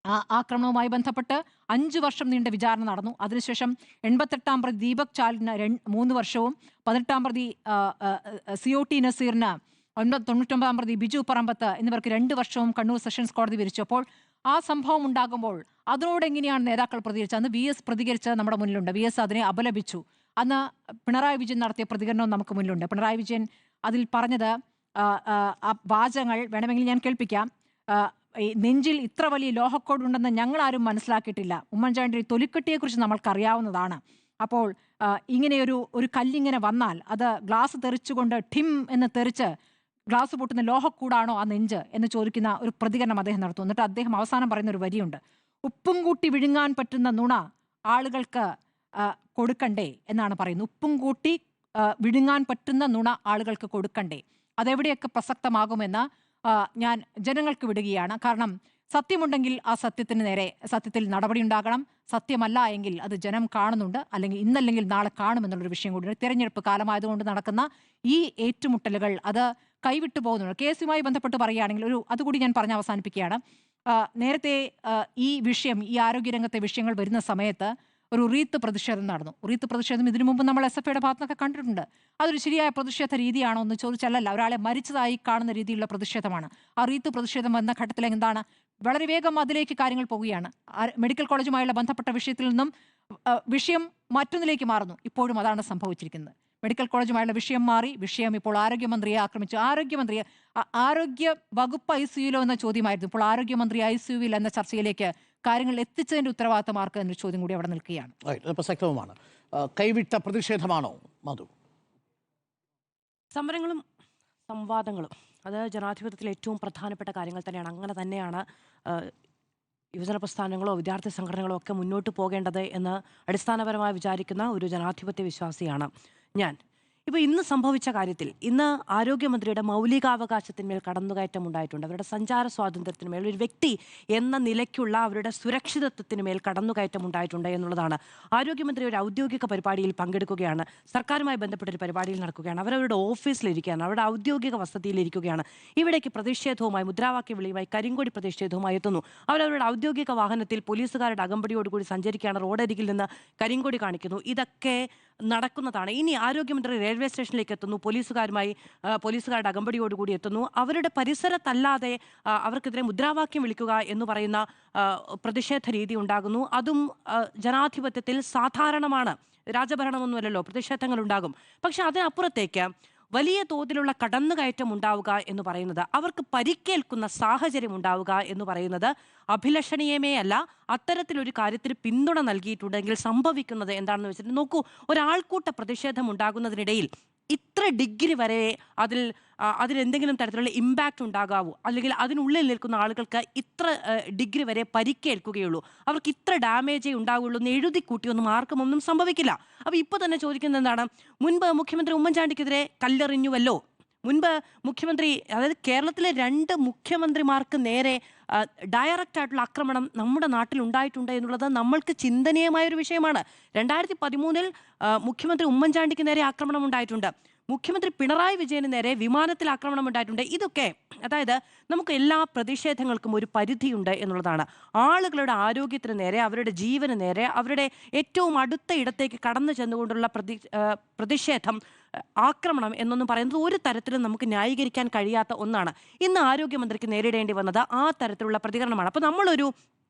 ആ ആക്രമണവുമായി ബന്ധപ്പെട്ട് 5 വർഷം നീണ്ട വിചാരണ നടന്നു. അതിനുശേഷം 88-ാം പ്രതി ദീപക് ചാലിന് 3 വർഷവും 18-ാം പ്രതി COT നസീറിന് 99-ാം പ്രതി ബിജു പറമ്പത്ത് എന്നിവർക്ക് 2 വർഷവും കണ്ണൂർ സെഷൻസ് കോടതി വിധിച്ചു. അപ്പോൾ ആ സംഭവം ഉണ്ടാകുമ്പോൾ അതിനോട് എങ്ങനെയാണ് നേതാക്കൾ പ്രതികരിച്ചത്? അന്ന് VS പ്രതികരിച്ചത് നമ്മുടെ മുന്നിലുണ്ട്. VS അതിനെ അപലപിച്ചു. അന്ന് പിണറായി വിജയൻ നടത്തിയ പ്രതികരണവും നമുക്ക് മുന്നിലുണ്ട്. പിണറായി വിജയൻ അതിൽ പറഞ്ഞത് ആ വാചകങ്ങൾ വേണമെങ്കിൽ ഞാൻ കേൾപ്പിക്കാം. നെഞ്ചിൽ ഇത്ര വലിയ ലോഹക്കോട് ഉണ്ടെന്ന് ഞങ്ങൾ ആരും മനസ്സിലാക്കിയിട്ടില്ല. ഉമ്മൻചാണ്ടി തൊലിക്കെട്ടിയെക്കുറിച്ച് നമ്മൾക്കറിയാവുന്നതാണ്. അപ്പോൾ ഇങ്ങനെയൊരു കല്ലിങ്ങനെ വന്നാൽ അത് ഗ്ലാസ് തെറിച്ചുകൊണ്ട് ഠിം എന്ന് തെറിച്ച് ഗ്ലാസ് പൊട്ടുന്ന ലോഹക്കൂടാണോ ആ നെഞ്ച് എന്ന് ചോദിക്കുന്ന ഒരു പ്രതികരണം അദ്ദേഹം നടത്തും. എന്നിട്ട് അദ്ദേഹം അവസാനം പറയുന്ന ഒരു വരിയുണ്ട്, ഉപ്പും കൂട്ടി വിഴുങ്ങാൻ പറ്റുന്ന നുണ ആളുകൾക്ക് കൊടുക്കണ്ടേ എന്നാണ് പറയുന്നത്. ഉപ്പും കൂട്ടി വിഴുങ്ങാൻ പറ്റുന്ന നുണ ആളുകൾക്ക് കൊടുക്കണ്ടേ? അതെവിടെയൊക്കെ പ്രസക്തമാകുമെന്ന് ഞാൻ ജനങ്ങൾക്ക് വിടുകയാണ്. കാരണം സത്യമുണ്ടെങ്കിൽ ആ സത്യത്തിൽ നടപടി ഉണ്ടാകണം. സത്യമല്ല എങ്കിൽ അത് ജനം കാണുന്നുണ്ട്, അല്ലെങ്കിൽ ഇന്നല്ലെങ്കിൽ നാളെ കാണുമെന്നുള്ളൊരു വിഷയം കൂടി. തെരഞ്ഞെടുപ്പ് കാലമായതുകൊണ്ട് നടക്കുന്ന ഈ ഏറ്റുമുട്ടലുകൾ അത് കൈവിട്ടു പോകുന്നുണ്ട്. കേസുമായി ബന്ധപ്പെട്ട് പറയുകയാണെങ്കിൽ അതുകൂടി ഞാൻ പറഞ്ഞ് അവസാനിപ്പിക്കുകയാണ്. നേരത്തെ ഈ ആരോഗ്യരംഗത്തെ വിഷയങ്ങൾ വരുന്ന സമയത്ത് ഒരു റീത്ത് പ്രതിഷേധം നടന്നു. റീത്ത് പ്രതിഷേധം ഇതിനു മുമ്പ് നമ്മൾ SFIയുടെ ഭാഗത്തൊക്കെ കണ്ടിട്ടുണ്ട്. അതൊരു ശരിയായ പ്രതിഷേധ രീതിയാണോ എന്ന് ചോദിച്ചാലല്ല, ഒരാളെ മരിച്ചതായി കാണുന്ന രീതിയിലുള്ള പ്രതിഷേധമാണ്. ആ റീത്ത് പ്രതിഷേധം വന്ന ഘട്ടത്തിൽ എന്താണ്, വളരെ വേഗം അതിലേക്ക് കാര്യങ്ങൾ പോവുകയാണ്. മെഡിക്കൽ കോളേജുമായുള്ള ബന്ധപ്പെട്ട വിഷയത്തിൽ നിന്നും വിഷയം മറ്റൊന്നിലേക്ക് മാറുന്നു. ഇപ്പോഴും അതാണ് സംഭവിച്ചിരിക്കുന്നത്. മെഡിക്കൽ കോളേജുമായുള്ള വിഷയം മാറി, വിഷയം ഇപ്പോൾ ആരോഗ്യമന്ത്രിയെ ആക്രമിച്ചു. ആരോഗ്യ വകുപ്പ് ICUയിലോ എന്ന ചോദ്യമായിരുന്നു. ഇപ്പോൾ ആരോഗ്യമന്ത്രി ICUവിൽ എന്ന ചർച്ചയിലേക്ക് കാര്യങ്ങൾ എത്തിച്ചതിന്റെ ഉത്തരവാദിത്തം ആർക്ക് എന്നൊരു ചോദ്യം കൂടി അവിടെ നിൽക്കുകയാണ്. പ്രസക്തവുമാണ്. കൈവിട്ട പ്രതിഷേധമാണോ മധു? സമരങ്ങളും സംവാദങ്ങളും അത് ജനാധിപത്യത്തിൽ ഏറ്റവും പ്രധാനപ്പെട്ട കാര്യങ്ങൾ തന്നെയാണ്. അങ്ങനെ തന്നെയാണ് യുവജന പ്രസ്ഥാനങ്ങളോ വിദ്യാർത്ഥി സംഘടനകളോ ഒക്കെ മുന്നോട്ട് പോകേണ്ടത് എന്ന് അടിസ്ഥാനപരമായി വിചാരിക്കുന്ന ഒരു ജനാധിപത്യ വിശ്വാസിയാണ് ഞാൻ. ഇപ്പോൾ ഇന്ന് സംഭവിച്ച കാര്യത്തിൽ ഇന്ന് ആരോഗ്യമന്ത്രിയുടെ മൗലികാവകാശത്തിന്മേൽ കടന്നുകയറ്റം ഉണ്ടായിട്ടുണ്ട്. അവരുടെ സഞ്ചാര സ്വാതന്ത്ര്യത്തിന്മേൽ, ഒരു വ്യക്തി എന്ന നിലയ്ക്കുള്ള അവരുടെ സുരക്ഷിതത്വത്തിനുമേൽ കടന്നുകയറ്റം ഉണ്ടായിട്ടുണ്ട് എന്നുള്ളതാണ്. ആരോഗ്യമന്ത്രി ഒരു ഔദ്യോഗിക പരിപാടിയിൽ പങ്കെടുക്കുകയാണ്, സർക്കാരുമായി ബന്ധപ്പെട്ടൊരു പരിപാടിയിൽ നടക്കുകയാണ്. അവരവരുടെ ഓഫീസിലിരിക്കുകയാണ്, അവരുടെ ഔദ്യോഗിക വസതിയിലിരിക്കുകയാണ്. ഇവിടേക്ക് പ്രതിഷേധവുമായി, മുദ്രാവാക്യ വിളിയുമായി, കരിങ്കൊടി പ്രതിഷേധവുമായി എത്തുന്നു. അവരവരുടെ ഔദ്യോഗിക വാഹനത്തിൽ പോലീസുകാരുടെ അകമ്പടിയോടുകൂടി സഞ്ചരിക്കുകയാണ്, റോഡരികിൽ നിന്ന് കരിങ്കൊടി കാണിക്കുന്നു. ഇതൊക്കെ നടക്കുന്നതാണ്. ഇനി ആരോഗ്യമന്ത്രി റെയിൽവേ സ്റ്റേഷനിലേക്ക് എത്തുന്നു, പോലീസുകാരുടെ അകമ്പടിയോടുകൂടി എത്തുന്നു. അവരുടെ പരിസരത്തല്ലാതെ അവർക്കെതിരെ മുദ്രാവാക്യം വിളിക്കുക എന്ന് പറയുന്ന പ്രതിഷേധ രീതി ഉണ്ടാകുന്നു. അതും ജനാധിപത്യത്തിൽ സാധാരണമാണ്. രാജഭരണമൊന്നുമല്ലല്ലോ, പ്രതിഷേധങ്ങൾ ഉണ്ടാകും. പക്ഷെ അതിനപ്പുറത്തേക്ക് വലിയ തോതിലുള്ള കടന്നുകയറ്റം ഉണ്ടാവുക എന്ന് പറയുന്നത്, അവർക്ക് പരിക്കേൽക്കുന്ന സാഹചര്യം ഉണ്ടാവുക എന്ന് പറയുന്നത് അഭിലഷണീയമേ അല്ല. അത്തരത്തിലൊരു കാര്യത്തിന് പിന്തുണ നൽകിയിട്ടുണ്ടെങ്കിൽ സംഭവിക്കുന്നത് എന്താണെന്ന് വെച്ചിട്ട് നോക്കൂ, ഒരാൾക്കൂട്ട പ്രതിഷേധം ഉണ്ടാകുന്നതിനിടയിൽ ഇത്ര ഡിഗ്രി വരെ അതിലെന്തെങ്കിലും തരത്തിലുള്ള ഇമ്പാക്റ്റ് ഉണ്ടാകാവൂ, അല്ലെങ്കിൽ അതിനുള്ളിൽ നിൽക്കുന്ന ആളുകൾക്ക് ഇത്ര ഡിഗ്രി വരെ പരിക്കേൽക്കുകയുള്ളൂ, അവർക്ക് ഇത്ര ഡാമേജേ ഉണ്ടാവുള്ളൂ എന്ന് എഴുതി കൂട്ടിയൊന്നും ആർക്കും ഒന്നും സംഭവിക്കില്ല. അപ്പോൾ ഇപ്പോൾ തന്നെ ചോദിക്കുന്നത് എന്താണ്, മുൻപ് മുഖ്യമന്ത്രി ഉമ്മൻചാണ്ടിക്കെതിരെ കല്ലെറിഞ്ഞുവല്ലോ, മുൻപ് മുഖ്യമന്ത്രി, അതായത് കേരളത്തിലെ 2 മുഖ്യമന്ത്രിമാർക്ക് നേരെ ഡയറക്റ്റ് ആയിട്ടുള്ള ആക്രമണം നമ്മുടെ നാട്ടിൽ ഉണ്ടായിട്ടുണ്ട് എന്നുള്ളത് നമ്മൾക്ക് ചിന്തനീയമായൊരു വിഷയമാണ്. 2013 മുഖ്യമന്ത്രി ഉമ്മൻചാണ്ടിക്ക് നേരെ ആക്രമണം ഉണ്ടായിട്ടുണ്ട്. മുഖ്യമന്ത്രി പിണറായി വിജയന് നേരെ വിമാനത്തിൽ ആക്രമണം ഉണ്ടായിട്ടുണ്ട്. ഇതൊക്കെ, അതായത് നമുക്ക് എല്ലാ പ്രതിഷേധങ്ങൾക്കും ഒരു പരിധിയുണ്ട് എന്നുള്ളതാണ്. ആളുകളുടെ ആരോഗ്യത്തിന് നേരെ, അവരുടെ ജീവന് നേരെ, അവരുടെ ഏറ്റവും അടുത്ത ഇടത്തേക്ക് കടന്നു ചെന്നുകൊണ്ടുള്ള പ്രതിഷേധം, ആക്രമണം എന്നൊന്നും പറയുന്നത് ഒരു തരത്തിലും നമുക്ക് ന്യായീകരിക്കാൻ കഴിയാത്ത ഒന്നാണ്. ഇന്ന് ആരോഗ്യമന്ത്രിക്ക് നേരിടേണ്ടി വന്നത് ആ തരത്തിലുള്ള പ്രതികരണമാണ്. അപ്പോൾ നമ്മളൊരു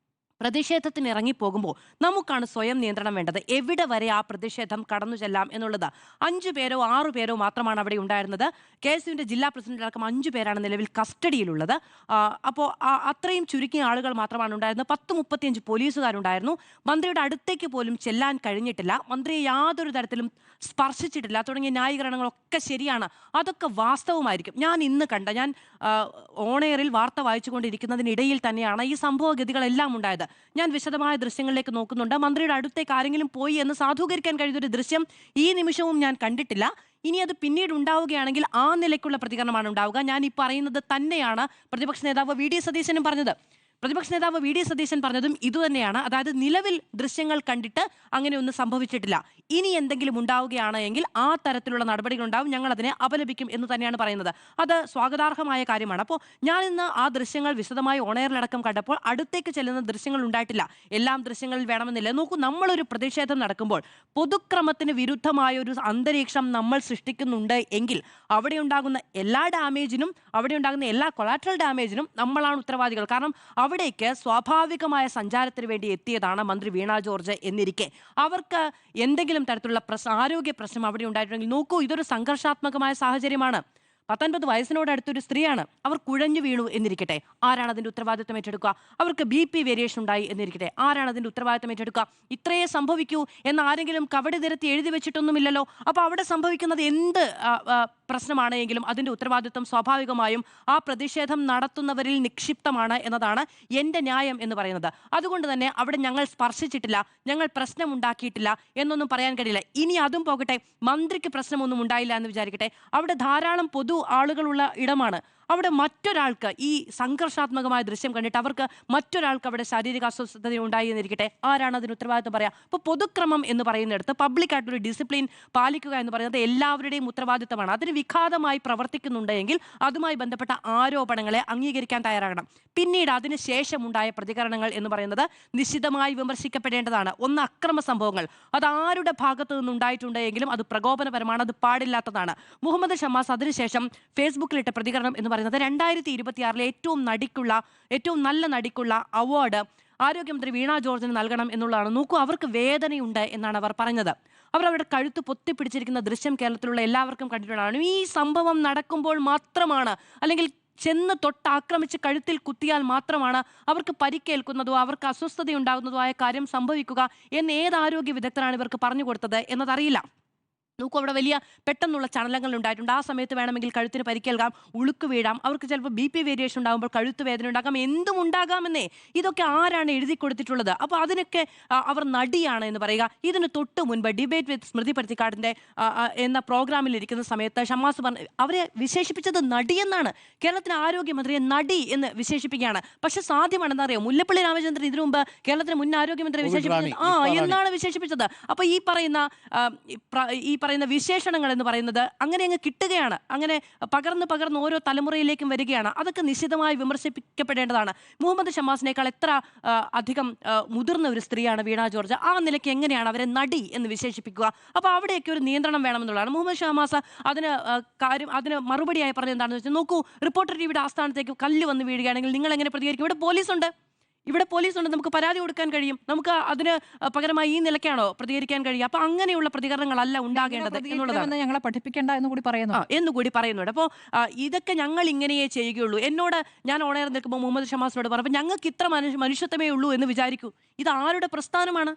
പ്രതിഷേധത്തിന് ഇറങ്ങിപ്പോകുമ്പോൾ നമുക്കാണ് സ്വയം നിയന്ത്രണം വേണ്ടത്. എവിടെ വരെ ആ പ്രതിഷേധം കടന്നു ചെല്ലാം എന്നുള്ളത്. 5 പേരോ 6 പേരോ മാത്രമാണ് അവിടെ ഉണ്ടായിരുന്നത്. KSUവിൻ്റെ ജില്ലാ പ്രസിഡന്റ് അടക്കം 5 പേരാണ് നിലവിൽ കസ്റ്റഡിയിലുള്ളത്. അപ്പോൾ അത്രയും ചുരുങ്ങിയ ആളുകൾ മാത്രമാണ് ഉണ്ടായിരുന്നത്. 10-35 പോലീസുകാരുണ്ടായിരുന്നു. മന്ത്രിയുടെ അടുത്തേക്ക് പോലും ചെല്ലാൻ കഴിഞ്ഞിട്ടില്ല. മന്ത്രിയെ യാതൊരു തരത്തിലും സ്പർശിച്ചിട്ടില്ല തുടങ്ങിയ ന്യായീകരണങ്ങളൊക്കെ ശരിയാണ്. അതൊക്കെ വാസ്തവമായിരിക്കും. ഞാൻ ഓണെയറിൽ വാർത്ത വായിച്ചുകൊണ്ടിരിക്കുന്നതിനിടയിൽ തന്നെയാണ് ഈ സംഭവഗതികളെല്ലാം ഉണ്ടായത്. ഞാൻ വിശദമായ ദൃശ്യങ്ങളിലേക്ക് നോക്കുന്നുണ്ട്. മന്ത്രിയുടെ അടുത്തേക്ക് ആരെങ്കിലും പോയി എന്ന് സാധൂകരിക്കാൻ കഴിയുന്നൊരു ദൃശ്യം ഈ നിമിഷവും ഞാൻ കണ്ടിട്ടില്ല. ഇനി അത് പിന്നീട് ഉണ്ടാവുകയാണെങ്കിൽ ആ നിലയ്ക്കുള്ള പ്രതികരണമാണ് ഉണ്ടാവുക. ഞാൻ ഈ പറയുന്നത് തന്നെയാണ് പ്രതിപക്ഷ നേതാവ് വി ഡി സതീശനും പറഞ്ഞത്. പ്രതിപക്ഷ നേതാവ് വി ഡി സതീശൻ പറഞ്ഞതും ഇതുതന്നെയാണ്. അതായത് നിലവിൽ ദൃശ്യങ്ങൾ കണ്ടിട്ട് അങ്ങനെയൊന്നും സംഭവിച്ചിട്ടില്ല. ഇനി എന്തെങ്കിലും ഉണ്ടാവുകയാണ് എങ്കിൽ ആ തരത്തിലുള്ള നടപടികൾ ഉണ്ടാവും, ഞങ്ങൾ അതിനെ അപലപിക്കും എന്ന് തന്നെയാണ് പറയുന്നത്. അത് സ്വാഗതാർഹമായ കാര്യമാണ്. അപ്പോൾ ഞാൻ ഇന്ന് ആ ദൃശ്യങ്ങൾ വിശദമായി ഓണയറിലടക്കം കണ്ടപ്പോൾ അടുത്തേക്ക് ചെല്ലുന്ന ദൃശ്യങ്ങൾ ഉണ്ടായിട്ടില്ല. എല്ലാം ദൃശ്യങ്ങളിൽ വേണമെന്നില്ല. നോക്കൂ, നമ്മളൊരു പ്രതിഷേധം നടക്കുമ്പോൾ പൊതുക്രമത്തിന് വിരുദ്ധമായ ഒരു അന്തരീക്ഷം നമ്മൾ സൃഷ്ടിക്കുന്നുണ്ട് എങ്കിൽ അവിടെ ഉണ്ടാകുന്ന എല്ലാ ഡാമേജിനും അവിടെ ഉണ്ടാകുന്ന എല്ലാ കൊളാറ്ററൽ ഡാമേജിനും നമ്മളാണ് ഉത്തരവാദികൾ. കാരണം അവിടേക്ക് സ്വാഭാവികമായ സഞ്ചാരത്തിന് വേണ്ടി എത്തിയതാണ് മന്ത്രി വീണ ജോർജ് എന്നിരിക്കെ അവർക്ക് എന്തെങ്കിലും തരത്തിലുള്ള ആരോഗ്യ പ്രശ്നം അവിടെ ഉണ്ടായിട്ടുണ്ടെങ്കിൽ നോക്കൂ, ഇതൊരു സംഘർഷാത്മകമായ സാഹചര്യമാണ്. 19 വയസ്സിനോടടുത്തൊരു സ്ത്രീയാണ്. അവർ കുഴഞ്ഞു വീണു എന്നിരിക്കട്ടെ, ആരാണ് അതിൻ്റെ ഉത്തരവാദിത്വം ഏറ്റെടുക്കുക? അവർക്ക് BP വേരിയേഷൻ ഉണ്ടായി എന്നിരിക്കട്ടെ, ആരാണ് അതിൻ്റെ ഉത്തരവാദിത്വം ഏറ്റെടുക്കുക? ഇത്രയേ സംഭവിക്കൂ എന്ന് ആരെങ്കിലും കവടി നിരത്തി എഴുതി വെച്ചിട്ടൊന്നുമില്ലല്ലോ. അപ്പോൾ അവിടെ സംഭവിക്കുന്നത് എന്ത് പ്രശ്നമാണ് എങ്കിലും അതിൻ്റെ ഉത്തരവാദിത്വം സ്വാഭാവികമായും ആ പ്രതിഷേധം നടത്തുന്നവരിൽ നിക്ഷിപ്തമാണ് എന്നതാണ് എൻ്റെ ന്യായം എന്ന് പറയുന്നത്. അതുകൊണ്ട് തന്നെ അവിടെ ഞങ്ങൾ സ്പർശിച്ചിട്ടില്ല, ഞങ്ങൾ പ്രശ്നമുണ്ടാക്കിയിട്ടില്ല എന്നൊന്നും പറയാൻ കഴിയില്ല. ഇനി അതും പോകട്ടെ, മന്ത്രിക്ക് പ്രശ്നമൊന്നും ഉണ്ടായില്ല എന്ന് വിചാരിക്കട്ടെ. അവിടെ ധാരാളം പൊതു ആളുകളുള്ള ഇടമാണ്. അവിടെ മറ്റൊരാൾക്ക് ഈ സംഘർഷാത്മകമായ ദൃശ്യം കണ്ടിട്ട് അവർക്ക് മറ്റൊരാൾക്ക് അവിടെ ശാരീരിക അസ്വസ്ഥത ഉണ്ടായി എന്നിരിക്കട്ടെ, ആരാണ് അതിന് ഉത്തരവാദിത്വം പറയാം? ഇപ്പോൾ പൊതുക്രമം എന്ന് പറയുന്നിടത്ത് പബ്ലിക്കായിട്ടൊരു ഡിസിപ്ലിൻ പാലിക്കുക എന്ന് പറയുന്നത് എല്ലാവരുടെയും ഉത്തരവാദിത്തമാണ്. അതിന് വിഘാതമായി പ്രവർത്തിക്കുന്നുണ്ടെങ്കിൽ അതുമായി ബന്ധപ്പെട്ട ആരോപണങ്ങളെ അംഗീകരിക്കാൻ തയ്യാറാകണം. പിന്നീട് അതിന് ശേഷമുണ്ടായ പ്രതികരണങ്ങൾ എന്ന് പറയുന്നത് നിശിതമായി വിമർശിക്കപ്പെടേണ്ടതാണ്. ഒന്ന്, അക്രമ സംഭവങ്ങൾ അത് ആരുടെ ഭാഗത്തു നിന്നുണ്ടായിട്ടുണ്ടെങ്കിലും അത് പ്രകോപനപരമാണ്, അത് പാടില്ലാത്തതാണ്. മുഹമ്മദ് ഷമാസ് അതിനുശേഷം ഫേസ്ബുക്കിലിട്ട പ്രതികരണം എന്ന് പറയുന്നത് 2026 ഏറ്റവും നല്ല നടിക്കുള്ള അവാർഡ് ആരോഗ്യമന്ത്രി വീണ ജോർജിന് നൽകണം എന്നുള്ളതാണ്. നോക്കൂ, അവർക്ക് വേദനയുണ്ട് എന്നാണ് അവർ പറഞ്ഞത്. അവർ അവരുടെ കഴുത്ത് പൊത്തിപ്പിടിച്ചിരിക്കുന്ന ദൃശ്യം കേരളത്തിലുള്ള എല്ലാവർക്കും കണ്ടിട്ടുള്ളതാണ്. ഈ സംഭവം നടക്കുമ്പോൾ മാത്രമാണ്, അല്ലെങ്കിൽ ചെന്ന് തൊട്ടാക്രമിച്ച് കഴുത്തിൽ കുത്തിയാൽ മാത്രമാണ് അവർക്ക് പരിക്കേൽക്കുന്നതോ അവർക്ക് അസ്വസ്ഥതയുണ്ടാകുന്നതോ ആയ കാര്യം സംഭവിക്കുക എന്ന് ഏത് ആരോഗ്യ വിദഗ്ധരാണ് ഇവർക്ക് പറഞ്ഞു കൊടുത്തത് എന്നതറിയില്ല. നോക്കൂ, അവിടെ വലിയ പെട്ടെന്നുള്ള ചലനങ്ങൾ ഉണ്ടായിട്ടുണ്ട്. ആ സമയത്ത് വേണമെങ്കിൽ കഴുത്തിന് പരിക്കേൽക്കാം, ഉളുക്ക് വീഴാം, അവർക്ക് ചിലപ്പോൾ BP വേരിയേഷൻ ഉണ്ടാകുമ്പോൾ കഴുത്ത് വേദന ഉണ്ടാകാം, എന്തും ഉണ്ടാകാമെന്നേ. ഇതൊക്കെ ആരാണ് എഴുതി കൊടുത്തിട്ടുള്ളത്? അപ്പോൾ അതിനൊക്കെ അവർ നടിയാണ് എന്ന് പറയുക. ഇതിന് തൊട്ട് മുൻപ് ഡിബേറ്റ് വിത്ത് സ്മൃതി പരുത്തിക്കാടിൻ്റെ എന്ന പ്രോഗ്രാമിൽ ഇരിക്കുന്ന സമയത്ത് ഷമാസ് അവരെ വിശേഷിപ്പിച്ചത് നടിയെന്നാണ്. കേരളത്തിലെ ആരോഗ്യമന്ത്രിയെ നടി എന്ന് വിശേഷിപ്പിക്കുകയാണ്. പക്ഷെ സാധ്യമാണെന്നറിയോ, മുല്ലപ്പള്ളി രാമചന്ദ്രൻ ഇതിനു മുമ്പ് കേരളത്തിലെ മുൻ ആരോഗ്യമന്ത്രി വിശേഷിപ്പിച്ചത് എന്നാണ് വിശേഷിപ്പിച്ചത്. അപ്പോൾ ഈ പറയുന്ന വിശേഷണങ്ങൾ എന്ന് പറയുന്നത് അങ്ങനെ അങ്ങ് കിട്ടുകയാണ്, അങ്ങനെ പകർന്ന് ഓരോ തലമുറയിലേക്കും വരികയാണ്. അതൊക്കെ നിശിതമായി വിമർശിക്കപ്പെടേണ്ടതാണ്. മുഹമ്മദ് ഷമാസിനേക്കാൾ എത്ര അധികം മുതിർന്ന ഒരു സ്ത്രീയാണ് വീണ ജോർജ്. ആ നിലയ്ക്ക് എങ്ങനെയാണ് അവരെ നടി എന്ന് വിശേഷിപ്പിക്കുക? അപ്പോൾ അവിടെയൊക്കെ ഒരു നിയന്ത്രണം വേണമെന്നുള്ളതാണ്. മുഹമ്മദ് ഷമാസ് അതിന് മറുപടിയായി പറഞ്ഞത് എന്താണെന്ന് വെച്ചാൽ, നോക്കൂ, റിപ്പോർട്ടർ ടിവിയുടെ ആസ്ഥാനത്തേക്ക് കല്ല് വന്ന് വീഴുകയാണെങ്കിൽ നിങ്ങൾ എങ്ങനെ പ്രതികരിക്കും? ഇവിടെ പോലീസുണ്ട്, നമുക്ക് പരാതി കൊടുക്കാൻ കഴിയും, നമുക്ക് അതിന് പകരമായി ഈ നിലയ്ക്കാണോ പ്രതികരിക്കാൻ കഴിയും? അപ്പൊ അങ്ങനെയുള്ള പ്രതികരണങ്ങളല്ല ഉണ്ടാകേണ്ടത് എന്നുള്ളതാണ്. ഞങ്ങളെ പഠിപ്പിക്കേണ്ട എന്നുകൂടി പറയുന്നുണ്ട്. അപ്പോൾ ഇതൊക്കെ ഞങ്ങൾ ഇങ്ങനെയേ ചെയ്യുകയുള്ളൂ. ഞാൻ ഓണയർ നിൽക്കുമ്പോൾ മുഹമ്മദ് ഷമാസിനോട് പറഞ്ഞു, ഞങ്ങൾക്ക് ഇത്ര മനുഷ്യത്വമേ ഉള്ളൂ എന്ന് വിചാരിക്കൂ. ഇത് ആരുടെ പ്രസ്ഥാനമാണ്?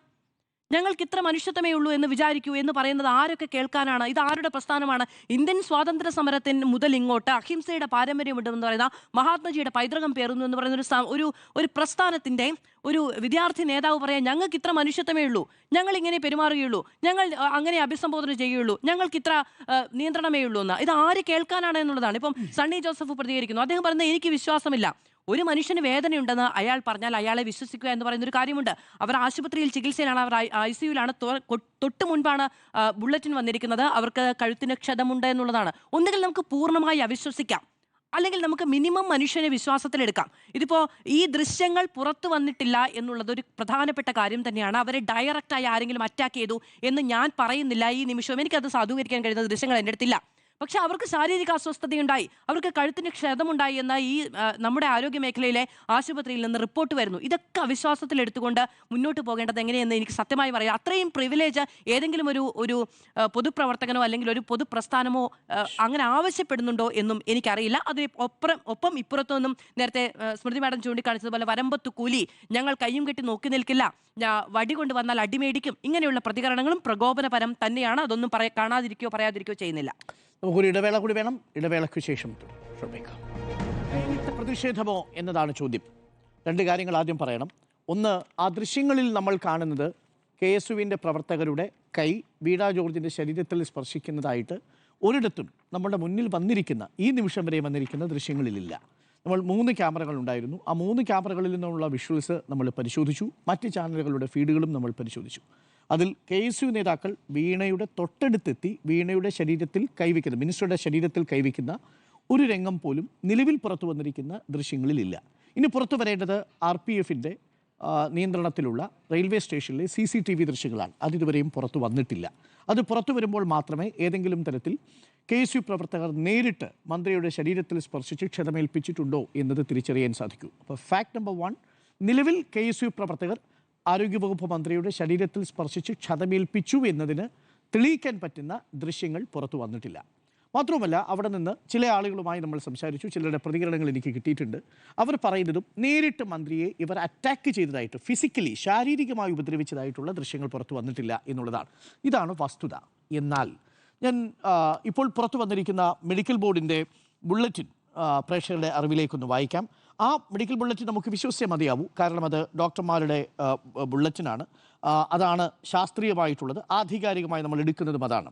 ഞങ്ങൾക്ക് ഇത്ര മനുഷ്യത്വമേ ഉള്ളൂ എന്ന് വിചാരിക്കൂ എന്ന് പറയുന്നത് ആരൊക്കെ കേൾക്കാനാണ്? ഇത് ആരുടെ പ്രസ്ഥാനമാണ്? ഇന്ത്യൻ സ്വാതന്ത്ര്യ സമരത്തിന് മുതൽ ഇങ്ങോട്ട് അഹിംസയുടെ പാരമ്പര്യമുണ്ടെന്ന് പറയുന്ന മഹാത്മജിയുടെ പൈതൃകം പേറുന്നു എന്ന് പറയുന്ന ഒരു പ്രസ്ഥാനത്തിൻ്റെ ഒരു വിദ്യാർത്ഥി നേതാവ് പറയാൻ, ഞങ്ങൾക്ക് ഇത്ര മനുഷ്യത്വമേ ഉള്ളൂ, ഞങ്ങൾ ഇങ്ങനെ പെരുമാറുകയുള്ളൂ, ഞങ്ങൾ അങ്ങനെ അഭിസംബോധന ചെയ്യുകയുള്ളൂ, ഞങ്ങൾക്ക് ഇത്ര നിയന്ത്രണമേ ഉള്ളൂ എന്ന്. ഇത് ആര് കേൾക്കാനാണ് എന്നുള്ളതാണ്. ഇപ്പം സണ്ണി ജോസഫ് പ്രതികരിക്കുന്നു. അദ്ദേഹം പറയുന്നത്, എനിക്ക് വിശ്വാസമില്ല, ഒരു മനുഷ്യന് വേദനയുണ്ടെന്ന് അയാൾ പറഞ്ഞാൽ അയാളെ വിശ്വസിക്കുക എന്ന് പറയുന്നൊരു കാര്യമുണ്ട്. അവർ ആശുപത്രിയിൽ ചികിത്സയിലാണ്, അവർ ICUവിലാണ്. തൊട്ട് മുൻപാണ് ബുള്ളറ്റിൻ വന്നിരിക്കുന്നത് അവർക്ക് കഴുത്തിന് ക്ഷതമുണ്ട് എന്നുള്ളതാണ്. ഒന്നുകിൽ നമുക്ക് പൂർണ്ണമായി അവിശ്വസിക്കാം, അല്ലെങ്കിൽ നമുക്ക് മിനിമം മനുഷ്യനെ വിശ്വാസത്തിലെടുക്കാം. ഇതിപ്പോൾ ഈ ദൃശ്യങ്ങൾ പുറത്തു വന്നിട്ടില്ല എന്നുള്ളത് ഒരു പ്രധാനപ്പെട്ട കാര്യം തന്നെയാണ്. അവരെ ഡയറക്റ്റായി ആരെങ്കിലും അറ്റാക്ക് ചെയ്തു എന്ന് ഞാൻ പറയുന്നില്ല ഈ നിമിഷവും. എനിക്കത് സാധൂകരിക്കാൻ കഴിയുന്ന ദൃശ്യങ്ങൾ എൻ്റെ അടുത്തില്ല. പക്ഷെ അവർക്ക് ശാരീരിക അസ്വസ്ഥതയുണ്ടായി, അവർക്ക് കഴുത്തിന് ക്ഷതമുണ്ടായി എന്ന് ഈ നമ്മുടെ ആരോഗ്യ മേഖലയിലെ ആശുപത്രിയിൽ നിന്ന് റിപ്പോർട്ട് വരുന്നു. ഇതൊക്കെ അവിശ്വാസത്തിൽ എടുത്തുകൊണ്ട് മുന്നോട്ട് പോകേണ്ടത് എങ്ങനെയെന്ന് എനിക്ക് സത്യമായി പറയാം. അത്രയും പ്രിവിലേജ് ഏതെങ്കിലും ഒരു പൊതുപ്രവർത്തകനോ അല്ലെങ്കിൽ ഒരു പൊതുപ്രസ്ഥാനമോ അങ്ങനെ ആവശ്യപ്പെടുന്നുണ്ടോ എന്നും എനിക്കറിയില്ല. അതിന് ഒപ്പം ഇപ്പുറത്തൊന്നും നേരത്തെ സ്മൃതി മാഡം ചൂണ്ടിക്കാണിച്ചതുപോലെ വരമ്പത്ത് കൂലി, ഞങ്ങൾ കയ്യും കെട്ടി നോക്കി നിൽക്കില്ല, വടി കൊണ്ട് വന്നാൽ അടിമേടിക്കും, ഇങ്ങനെയുള്ള പ്രതികരണങ്ങളും പ്രകോപനപരം തന്നെയാണ്. അതൊന്നും കാണാതിരിക്കുകയോ പറയാതിരിക്കുകയോ ചെയ്യുന്നില്ല. നമുക്കൊരു ഇടവേള കൂടി വേണം. ഇടവേളയ്ക്ക് ശേഷം ശ്രമിക്കാം. പ്രതിഷേധമോ എന്നതാണ് ചോദ്യം. രണ്ട് കാര്യങ്ങൾ ആദ്യം പറയണം. ഒന്ന്, ആ ദൃശ്യങ്ങളിൽ നമ്മൾ കാണുന്നത് KSUവിൻ്റെ പ്രവർത്തകരുടെ കൈ വീണ ജോർജിൻ്റെ ശരീരത്തിൽ സ്പർശിക്കുന്നതായിട്ട് ഒരിടത്തും നമ്മുടെ മുന്നിൽ വന്നിരിക്കുന്ന, ഈ നിമിഷം വരെ വന്നിരിക്കുന്ന ദൃശ്യങ്ങളിലില്ല. നമ്മൾ 3 ക്യാമറകൾ ഉണ്ടായിരുന്നു. ആ 3 ക്യാമറകളിൽ നിന്നുള്ള വിഷ്വൽസ് നമ്മൾ പരിശോധിച്ചു. മറ്റ് ചാനലുകളുടെ ഫീഡുകളും നമ്മൾ പരിശോധിച്ചു. അതിൽ KSU നേതാക്കൾ വീണയുടെ തൊട്ടടുത്തെത്തി വീണയുടെ ശരീരത്തിൽ കൈവയ്ക്കുന്ന, മിനിസ്റ്ററുടെ ശരീരത്തിൽ കൈവയ്ക്കുന്ന ഒരു രംഗം പോലും നിലവിൽ പുറത്തു വന്നിരിക്കുന്ന ദൃശ്യങ്ങളിലില്ല. ഇനി പുറത്തു വരേണ്ടത് RPFൻ്റെ നിയന്ത്രണത്തിലുള്ള റെയിൽവേ സ്റ്റേഷനിലെ CCTV ദൃശ്യങ്ങളാണ്. അതിതുവരെയും പുറത്തു വന്നിട്ടില്ല. അത് പുറത്തു വരുമ്പോൾ മാത്രമേ ഏതെങ്കിലും തരത്തിൽ KSU പ്രവർത്തകർ നേരിട്ട് മന്ത്രിയുടെ ശരീരത്തിൽ സ്പർശിച്ച് ക്ഷതമേൽപ്പിച്ചിട്ടുണ്ടോ എന്നത് തിരിച്ചറിയാൻ സാധിക്കൂ. അപ്പോൾ ഫാക്ട് നമ്പർ 1, നിലവിൽ KSU പ്രവർത്തകർ ആരോഗ്യവകുപ്പ് മന്ത്രിയുടെ ശരീരത്തിൽ സ്പർശിച്ച് ക്ഷതമേൽപ്പിച്ചു എന്നതിന് തെളിയിക്കാൻ പറ്റുന്ന ദൃശ്യങ്ങൾ പുറത്തു വന്നിട്ടില്ല. മാത്രവുമല്ല, അവിടെ നിന്ന് ചില ആളുകളുമായി നമ്മൾ സംസാരിച്ചു. ചിലരുടെ പ്രതികരണങ്ങൾ എനിക്ക് കിട്ടിയിട്ടുണ്ട്. അവർ പറയുന്നതും നേരിട്ട് മന്ത്രിയെ ഇവർ അറ്റാക്ക് ചെയ്തതായിട്ട്, ഫിസിക്കലി ശാരീരികമായി ഉപദ്രവിച്ചതായിട്ടുള്ള ദൃശ്യങ്ങൾ പുറത്തു വന്നിട്ടില്ല എന്നുള്ളതാണ്. ഇതാണ് വസ്തുത. എന്നാൽ ഞാൻ ഇപ്പോൾ പുറത്തു വന്നിരിക്കുന്ന മെഡിക്കൽ ബോർഡിൻ്റെ ബുള്ളറ്റിൻ പ്രേക്ഷകരുടെ അറിവിലേക്കൊന്ന് വായിക്കാം. ആ മെഡിക്കൽ ബുള്ളറ്റിൻ നമുക്ക് വിശ്വസിച്ചേ മതിയാവൂ. കാരണം അത് ഡോക്ടർമാരുടെ ബുള്ളറ്റിനാണ്. അതാണ് ശാസ്ത്രീയമായിട്ടുള്ളത്. ആധികാരികമായി നമ്മൾ എടുക്കുന്നതും അതാണ്.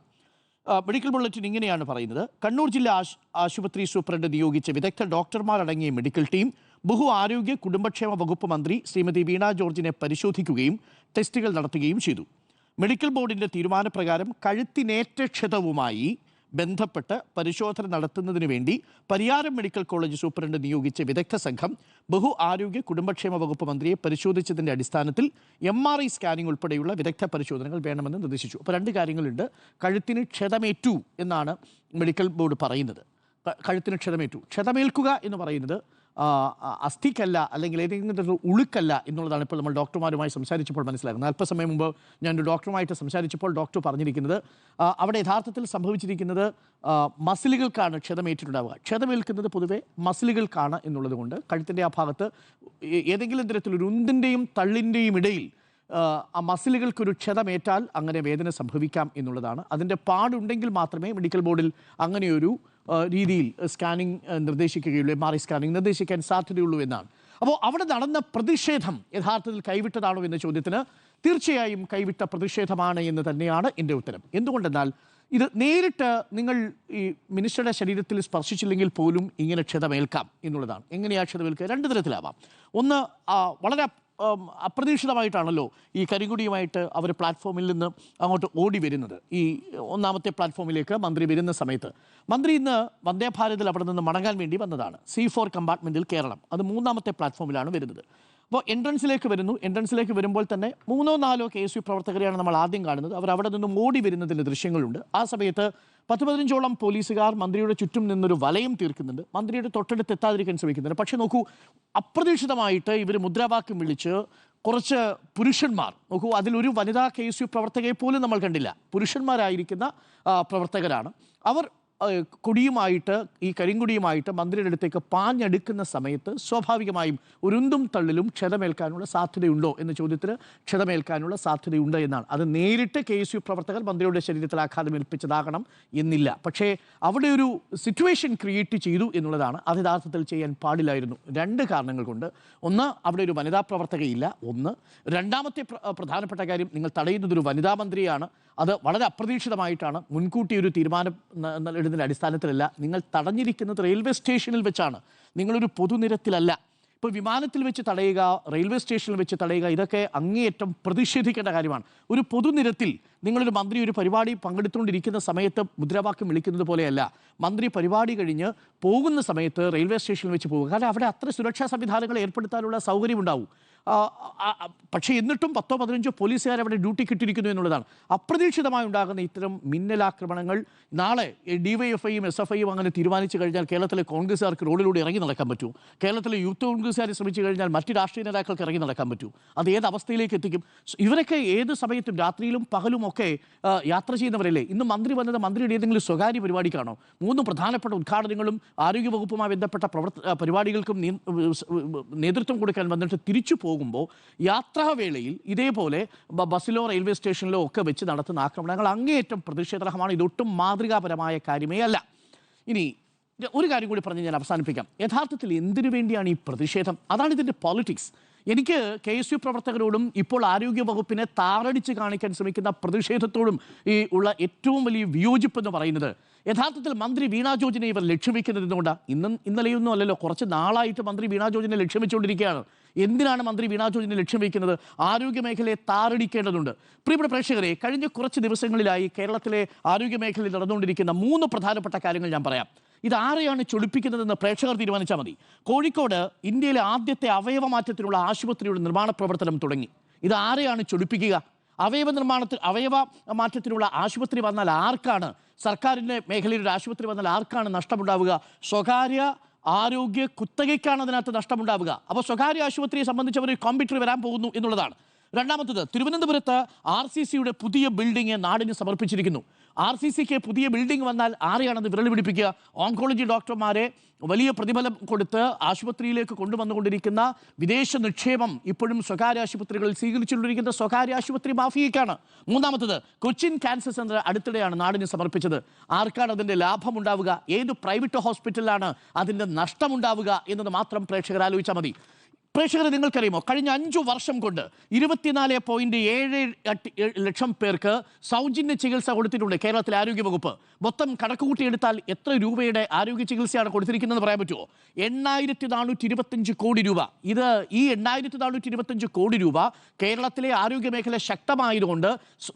മെഡിക്കൽ ബുള്ളറ്റിൻ ഇങ്ങനെയാണ് പറയുന്നത്. കണ്ണൂർ ജില്ലാ ആശുപത്രി സൂപ്രണ്ട് നിയോഗിച്ച വിദഗ്ധ ഡോക്ടർമാരടങ്ങിയ മെഡിക്കൽ ടീം ആരോഗ്യ കുടുംബക്ഷേമ വകുപ്പ് മന്ത്രി ശ്രീമതി വീണ ജോർജിനെ പരിശോധിക്കുകയും ടെസ്റ്റുകൾ നടത്തുകയും ചെയ്തു. മെഡിക്കൽ ബോർഡിൻ്റെ തീരുമാനപ്രകാരം കഴുത്തിനേറ്റ ക്ഷതവുമായി ബന്ധപ്പെട്ട് പരിശോധന നടത്തുന്നതിന് വേണ്ടി പരിയാരം മെഡിക്കൽ കോളേജ് സൂപ്രണ്ട് നിയോഗിച്ച വിദഗ്ധ സംഘം ആരോഗ്യ കുടുംബക്ഷേമ വകുപ്പ് മന്ത്രിയെ പരിശോധിച്ചതിൻ്റെ അടിസ്ഥാനത്തിൽ MRI സ്കാനിംഗ് ഉൾപ്പെടെയുള്ള വിദഗ്ധ പരിശോധനകൾ വേണമെന്ന് നിർദ്ദേശിച്ചു. അപ്പോൾ 2 കാര്യങ്ങളുണ്ട്. കഴുത്തിന് ക്ഷതമേറ്റു എന്നാണ് മെഡിക്കൽ ബോർഡ് പറയുന്നത്. കഴുത്തിന് ക്ഷതമേൽക്കുക എന്ന് പറയുന്നത് അസ്ഥിക്കല്ല, അല്ലെങ്കിൽ ഏതെങ്കിലും ഒരു ഉളുക്കല്ല എന്നുള്ളതാണ് ഇപ്പോൾ നമ്മൾ ഡോക്ടർമാരുമായി സംസാരിച്ചപ്പോൾ മനസ്സിലാക്കുന്നത്. അല്പസമയം മുമ്പ് ഞാനൊരു ഡോക്ടറുമായിട്ട് സംസാരിച്ചപ്പോൾ ഡോക്ടർ പറഞ്ഞിരിക്കുന്നത് അവിടെ യഥാർത്ഥത്തിൽ സംഭവിച്ചിരിക്കുന്നത് മസിലുകൾക്കാണ് ക്ഷതമേറ്റിട്ടുണ്ടാവുക. ക്ഷതമേൽക്കുന്നത് പൊതുവെ മസിലുകൾക്കാണ് എന്നുള്ളത് കൊണ്ട് കഴുത്തിൻ്റെ ആ ഭാഗത്ത് ഏതെങ്കിലും തരത്തിലൊരു ഉന്തിൻ്റെയും തള്ളിൻ്റെയും ഇടയിൽ ആ മസിലുകൾക്കൊരു ക്ഷതമേറ്റാൽ അങ്ങനെ വേദന സംഭവിക്കാം എന്നുള്ളതാണ്. അതിൻ്റെ പാടുണ്ടെങ്കിൽ മാത്രമേ മെഡിക്കൽ ബോർഡിൽ അങ്ങനെയൊരു രീതിയിൽ സ്കാനിങ് നിർദ്ദേശിക്കുകയുള്ളൂ, MRI സ്കാനിങ് നിർദ്ദേശിക്കാൻ സാധ്യതയുള്ളൂ എന്നാണ്. അപ്പോൾ അവിടെ നടന്ന പ്രതിഷേധം യഥാർത്ഥത്തിൽ കൈവിട്ടതാണോ എന്ന ചോദ്യത്തിന് തീർച്ചയായും കൈവിട്ട പ്രതിഷേധമാണ് എന്ന് തന്നെയാണ് എൻ്റെ ഉത്തരം. എന്തുകൊണ്ടെന്നാൽ ഇത് നേരിട്ട് നിങ്ങൾ ഈ മിനിസ്റ്ററുടെ ശരീരത്തിൽ സ്പർശിച്ചില്ലെങ്കിൽ പോലും ഇങ്ങനെ ക്ഷതമേൽക്കാം എന്നുള്ളതാണ്. എങ്ങനെയാണ് ക്ഷതമേൽക്കുക? 2 തരത്തിലാവാം. ഒന്ന്, വളരെ അപ്രതീക്ഷിതമായിട്ടാണല്ലോ ഈ കരിങ്കൊടിയുമായിട്ട് അവർ പ്ലാറ്റ്ഫോമിൽ നിന്ന് അങ്ങോട്ട് ഓടി വരുന്നത്. ഈ 1ാമത്തെ പ്ലാറ്റ്ഫോമിലേക്ക് മന്ത്രി വരുന്ന സമയത്ത് മന്ത്രി ഇന്ന് വന്ദേ ഭാരതിൽ അവിടെ നിന്ന് മടങ്ങാൻ വേണ്ടി വന്നതാണ്. C4 കമ്പാർട്ട്മെൻറ്റിൽ കയറണം. അത് 3ാമത്തെ പ്ലാറ്റ്ഫോമിലാണ് വരുന്നത്. അപ്പോൾ എൻട്രൻസിലേക്ക് വരുന്നു. എൻട്രൻസിലേക്ക് വരുമ്പോൾ തന്നെ 3ഓ 4ഓ KSU പ്രവർത്തകരെയാണ് നമ്മൾ ആദ്യം കാണുന്നത്. അവർ അവിടെ നിന്നും ഓടി വരുന്നതിൻ്റെ ദൃശ്യങ്ങളുണ്ട്. ആ സമയത്ത് 10-15ഓളം പോലീസുകാർ മന്ത്രിയുടെ ചുറ്റും നിന്നൊരു വലയം തീർക്കുന്നുണ്ട്. മന്ത്രിയുടെ തൊട്ടടുത്ത് എത്താതിരിക്കാൻ ശ്രമിക്കുന്നുണ്ട്. പക്ഷേ നോക്കൂ, അപ്രതീക്ഷിതമായിട്ട് ഇവർ മുദ്രാവാക്യം വിളിച്ച് കുറച്ച് പുരുഷന്മാർ, നോക്കൂ, അതിലൊരു വനിതാ KSU പ്രവർത്തകയെ പോലും നമ്മൾ കണ്ടില്ല. പുരുഷന്മാരായിരിക്കുന്ന പ്രവർത്തകരാണ്. അവർ കൊടിയുമായിട്ട്, ഈ കരിങ്കൊടിയുമായിട്ട് മന്ത്രിയുടെ അടുത്തേക്ക് പാഞ്ഞെടുക്കുന്ന സമയത്ത് സ്വാഭാവികമായും ഒരുന്തും തള്ളിലും ക്ഷതമേൽക്കാനുള്ള സാധ്യതയുണ്ടോ എന്ന ചോദ്യത്തിന് ക്ഷതമേൽക്കാനുള്ള സാധ്യതയുണ്ട് എന്നാണ്. അത് നേരിട്ട് KSU പ്രവർത്തകർ മന്ത്രിയുടെ ശരീരത്തിൽ ആഘാതമേൽപ്പിച്ചതാകണം എന്നില്ല. പക്ഷേ അവിടെ ഒരു സിറ്റുവേഷൻ ക്രിയേറ്റ് ചെയ്തു എന്നുള്ളതാണ്. അത് യഥാർത്ഥത്തിൽ ചെയ്യാൻ പാടില്ലായിരുന്നു. 2 കാരണങ്ങൾ കൊണ്ട്. ഒന്ന്, അവിടെ ഒരു വനിതാ പ്രവർത്തകയില്ല. ഒന്ന്. രണ്ടാമത്തെ പ്രധാനപ്പെട്ട കാര്യം, നിങ്ങൾ തടയുന്നത് ഒരു വനിതാ മന്ത്രിയാണ്. അത് വളരെ അപ്രതീക്ഷിതമായിട്ടാണ്. മുൻകൂട്ടി ഒരു തീരുമാനം എടുത്തതിൻ്റെ അടിസ്ഥാനത്തിലല്ല. നിങ്ങൾ തടഞ്ഞിരിക്കുന്നത് റെയിൽവേ സ്റ്റേഷനിൽ വെച്ചാണ്. നിങ്ങളൊരു പൊതുനിരത്തിലല്ല. ഇപ്പോൾ വിമാനത്തിൽ വെച്ച് തടയുക, റെയിൽവേ സ്റ്റേഷനിൽ വെച്ച് തടയുക, ഇതൊക്കെ അങ്ങേയറ്റം പ്രതിഷേധിക്കേണ്ട കാര്യമാണ്. ഒരു പൊതുനിരത്തിൽ നിങ്ങളൊരു മന്ത്രി ഒരു പരിപാടി പങ്കെടുത്തുകൊണ്ടിരിക്കുന്ന സമയത്ത് മുദ്രാവാക്യം വിളിക്കുന്നത് പോലെയല്ല. മന്ത്രി പരിപാടി കഴിഞ്ഞ് പോകുന്ന സമയത്ത് റെയിൽവേ സ്റ്റേഷനിൽ വെച്ച് പോകുക. കാരണം അവിടെ അത്ര സുരക്ഷാ സംവിധാനങ്ങൾ ഏർപ്പെടുത്താനുള്ള സൗകര്യം ഉണ്ടാവും. പക്ഷേ എന്നിട്ടും 10-15 പോലീസുകാർ അവിടെ ഡ്യൂട്ടിക്ക് ഇട്ടിരിക്കുന്നു എന്നുള്ളതാണ്. അപ്രതീക്ഷിതമായി ഉണ്ടാകുന്ന ഇത്തരം മിന്നലാക്രമണങ്ങൾ നാളെ ഡിവൈഎഫ്ഐയും SFIയും അങ്ങനെ തീരുമാനിച്ചു കഴിഞ്ഞാൽ കേരളത്തിലെ കോൺഗ്രസ്സുകാർക്ക് റോഡിലൂടെ ഇറങ്ങി നടക്കാൻ പറ്റൂ, കേരളത്തിലെ യൂത്ത് കോൺഗ്രസ്സുകാർ ശ്രമിച്ചു കഴിഞ്ഞാൽ മറ്റ് രാഷ്ട്രീയ നേതാക്കൾക്ക് ഇറങ്ങി നടക്കാൻ പറ്റൂ, അത് ഏത് അവസ്ഥയിലേക്ക് എത്തിക്കും? ഇവരൊക്കെ ഏത് സമയത്തും രാത്രിയിലും പകലും ഒക്കെ യാത്ര ചെയ്യുന്നവരല്ലേ? ഇന്ന് മന്ത്രി വന്നത് മന്ത്രിയുടെ ഏതെങ്കിലും സ്വകാര്യ പരിപാടിക്കാണോ? 3 പ്രധാനപ്പെട്ട ഉദ്ഘാടനങ്ങളും ആരോഗ്യവകുപ്പുമായി ബന്ധപ്പെട്ട പരിപാടികൾക്കും നേതൃത്വം കൊടുക്കാൻ വന്നിട്ട് തിരിച്ചു പോകുമ്പോൾ യാത്രാവേളയിൽ ഇതേപോലെ ബസ്സിലോ റെയിൽവേ സ്റ്റേഷനിലോ ഒക്കെ വെച്ച് നടത്തുന്ന ആക്രമണങ്ങൾ അങ്ങേയറ്റം പ്രതിഷേധാർഹമാണ്. ഇതൊട്ടും മാതൃകാപരമായ കാര്യമേ അല്ല. ഇനി ഒരു കാര്യം കൂടി പറഞ്ഞ് ഞാൻ അവസാനിപ്പിക്കാം. യഥാർത്ഥത്തിൽ എന്തിനു വേണ്ടിയാണ് ഈ പ്രതിഷേധം? അതാണ് ഇതിൻ്റെ പോളിറ്റിക്സ്. എനിക്ക് KSU പ്രവർത്തകരോടും ഇപ്പോൾ ആരോഗ്യ വകുപ്പിനെ താറടിച്ച് കാണിക്കാൻ ശ്രമിക്കുന്ന പ്രതിഷേധത്തോടും ഉള്ള ഏറ്റവും വലിയ വിയോജിപ്പ് എന്ന് പറയുന്നത്, യഥാർത്ഥത്തിൽ മന്ത്രി വീണ ജോർജിനെ ഇവർ ലക്ഷ്യം വെക്കുന്നത് എന്തുകൊണ്ടാണ്? ഇന്നലെയൊന്നും അല്ലല്ലോ, കുറച്ച് നാളായിട്ട് മന്ത്രി വീണ ജോർജിനെ ലക്ഷ്യം വെച്ചുകൊണ്ടിരിക്കുകയാണ്. എന്തിനാണ് മന്ത്രി വീണ ജോർജിനെ ലക്ഷ്യം വയ്ക്കുന്നത്? ആരോഗ്യ മേഖലയെ താറടിക്കേണ്ടതുണ്ട്. പ്രിയപ്പെട്ട പ്രേക്ഷകരെ, കഴിഞ്ഞ കുറച്ച് ദിവസങ്ങളിലായി കേരളത്തിലെ ആരോഗ്യ മേഖലയിൽ നടന്നുകൊണ്ടിരിക്കുന്ന 3 പ്രധാനപ്പെട്ട കാര്യങ്ങൾ ഞാൻ പറയാം. ഇതാരെയാണ് ചൊടിപ്പിക്കുന്നതെന്ന് പ്രേക്ഷകർ തീരുമാനിച്ചാൽ മതി. കോഴിക്കോട് ഇന്ത്യയിലെ ആദ്യത്തെ അവയവമാറ്റത്തിനുള്ള ആശുപത്രിയുടെ നിർമ്മാണ പ്രവർത്തനം തുടങ്ങി. ഇതാരെയാണ് ചൊടിപ്പിക്കുക? അവയവ മാറ്റത്തിനുള്ള ആശുപത്രി വന്നാൽ ആർക്കാണ്, സർക്കാരിൻ്റെ മേഖലയിൽ ഒരു ആശുപത്രി വന്നാൽ ആർക്കാണ് നഷ്ടമുണ്ടാവുക? സ്വകാര്യ ആരോഗ്യ കുത്തകയ്ക്കാണ് അതിനകത്ത് നഷ്ടമുണ്ടാവുക. അപ്പോൾ സ്വകാര്യ ആശുപത്രിയെ സംബന്ധിച്ച് ഒരു കോമ്പറ്റീറ്റർ വരാൻ പോകുന്നു എന്നുള്ളതാണ്. രണ്ടാമത്തത്, തിരുവനന്തപുരത്ത് RCCയുടെ പുതിയ ബിൽഡിംഗ് നാടിന് സമർപ്പിച്ചിരിക്കുന്നു. RCCക്ക് പുതിയ ബിൽഡിംഗ് വന്നാൽ ആരെയാണത് വിരൽ പിടിപ്പിക്കുക? ഓങ്കോളജി ഡോക്ടർമാരെ വലിയ പ്രതിഫലം കൊടുത്ത് ആശുപത്രിയിലേക്ക് കൊണ്ടുവന്നുകൊണ്ടിരിക്കുന്ന വിദേശ നിക്ഷേപം ഇപ്പോഴും സ്വകാര്യ ആശുപത്രികളിൽ സ്വീകരിച്ചുകൊണ്ടിരിക്കുന്ന സ്വകാര്യ ആശുപത്രി മാഫിയയ്ക്കാണ്. മൂന്നാമത്തത്, കൊച്ചിൻ ക്യാൻസർ സെന്റർ അടുത്തിടെയാണ് നാടിന് സമർപ്പിച്ചത്. ആർക്കാണ് അതിൻ്റെ ലാഭമുണ്ടാവുക? ഏത് പ്രൈവറ്റ് ഹോസ്പിറ്റലിലാണ് അതിൻ്റെ നഷ്ടമുണ്ടാവുക എന്നത് മാത്രം പ്രേക്ഷകർ ആലോചിച്ചാൽ മതി. പ്രേക്ഷകരെ, നിങ്ങൾക്കറിയുമോ, കഴിഞ്ഞ 5 വർഷം കൊണ്ട് 24.78 ലക്ഷം പേർക്ക് സൗജന്യ ചികിത്സ കൊടുത്തിട്ടുണ്ട് കേരളത്തിലെ ആരോഗ്യവകുപ്പ്. മൊത്തം കണക്ക് കൂട്ടിയെടുത്താൽ എത്ര രൂപയുടെ ആരോഗ്യ ചികിത്സയാണ് കൊടുത്തിരിക്കുന്നത് പറയാൻ പറ്റുമോ? 8425 കോടി രൂപ. ഈ 8425 കോടി രൂപ കേരളത്തിലെ ആരോഗ്യ മേഖല ശക്തമായതുകൊണ്ട്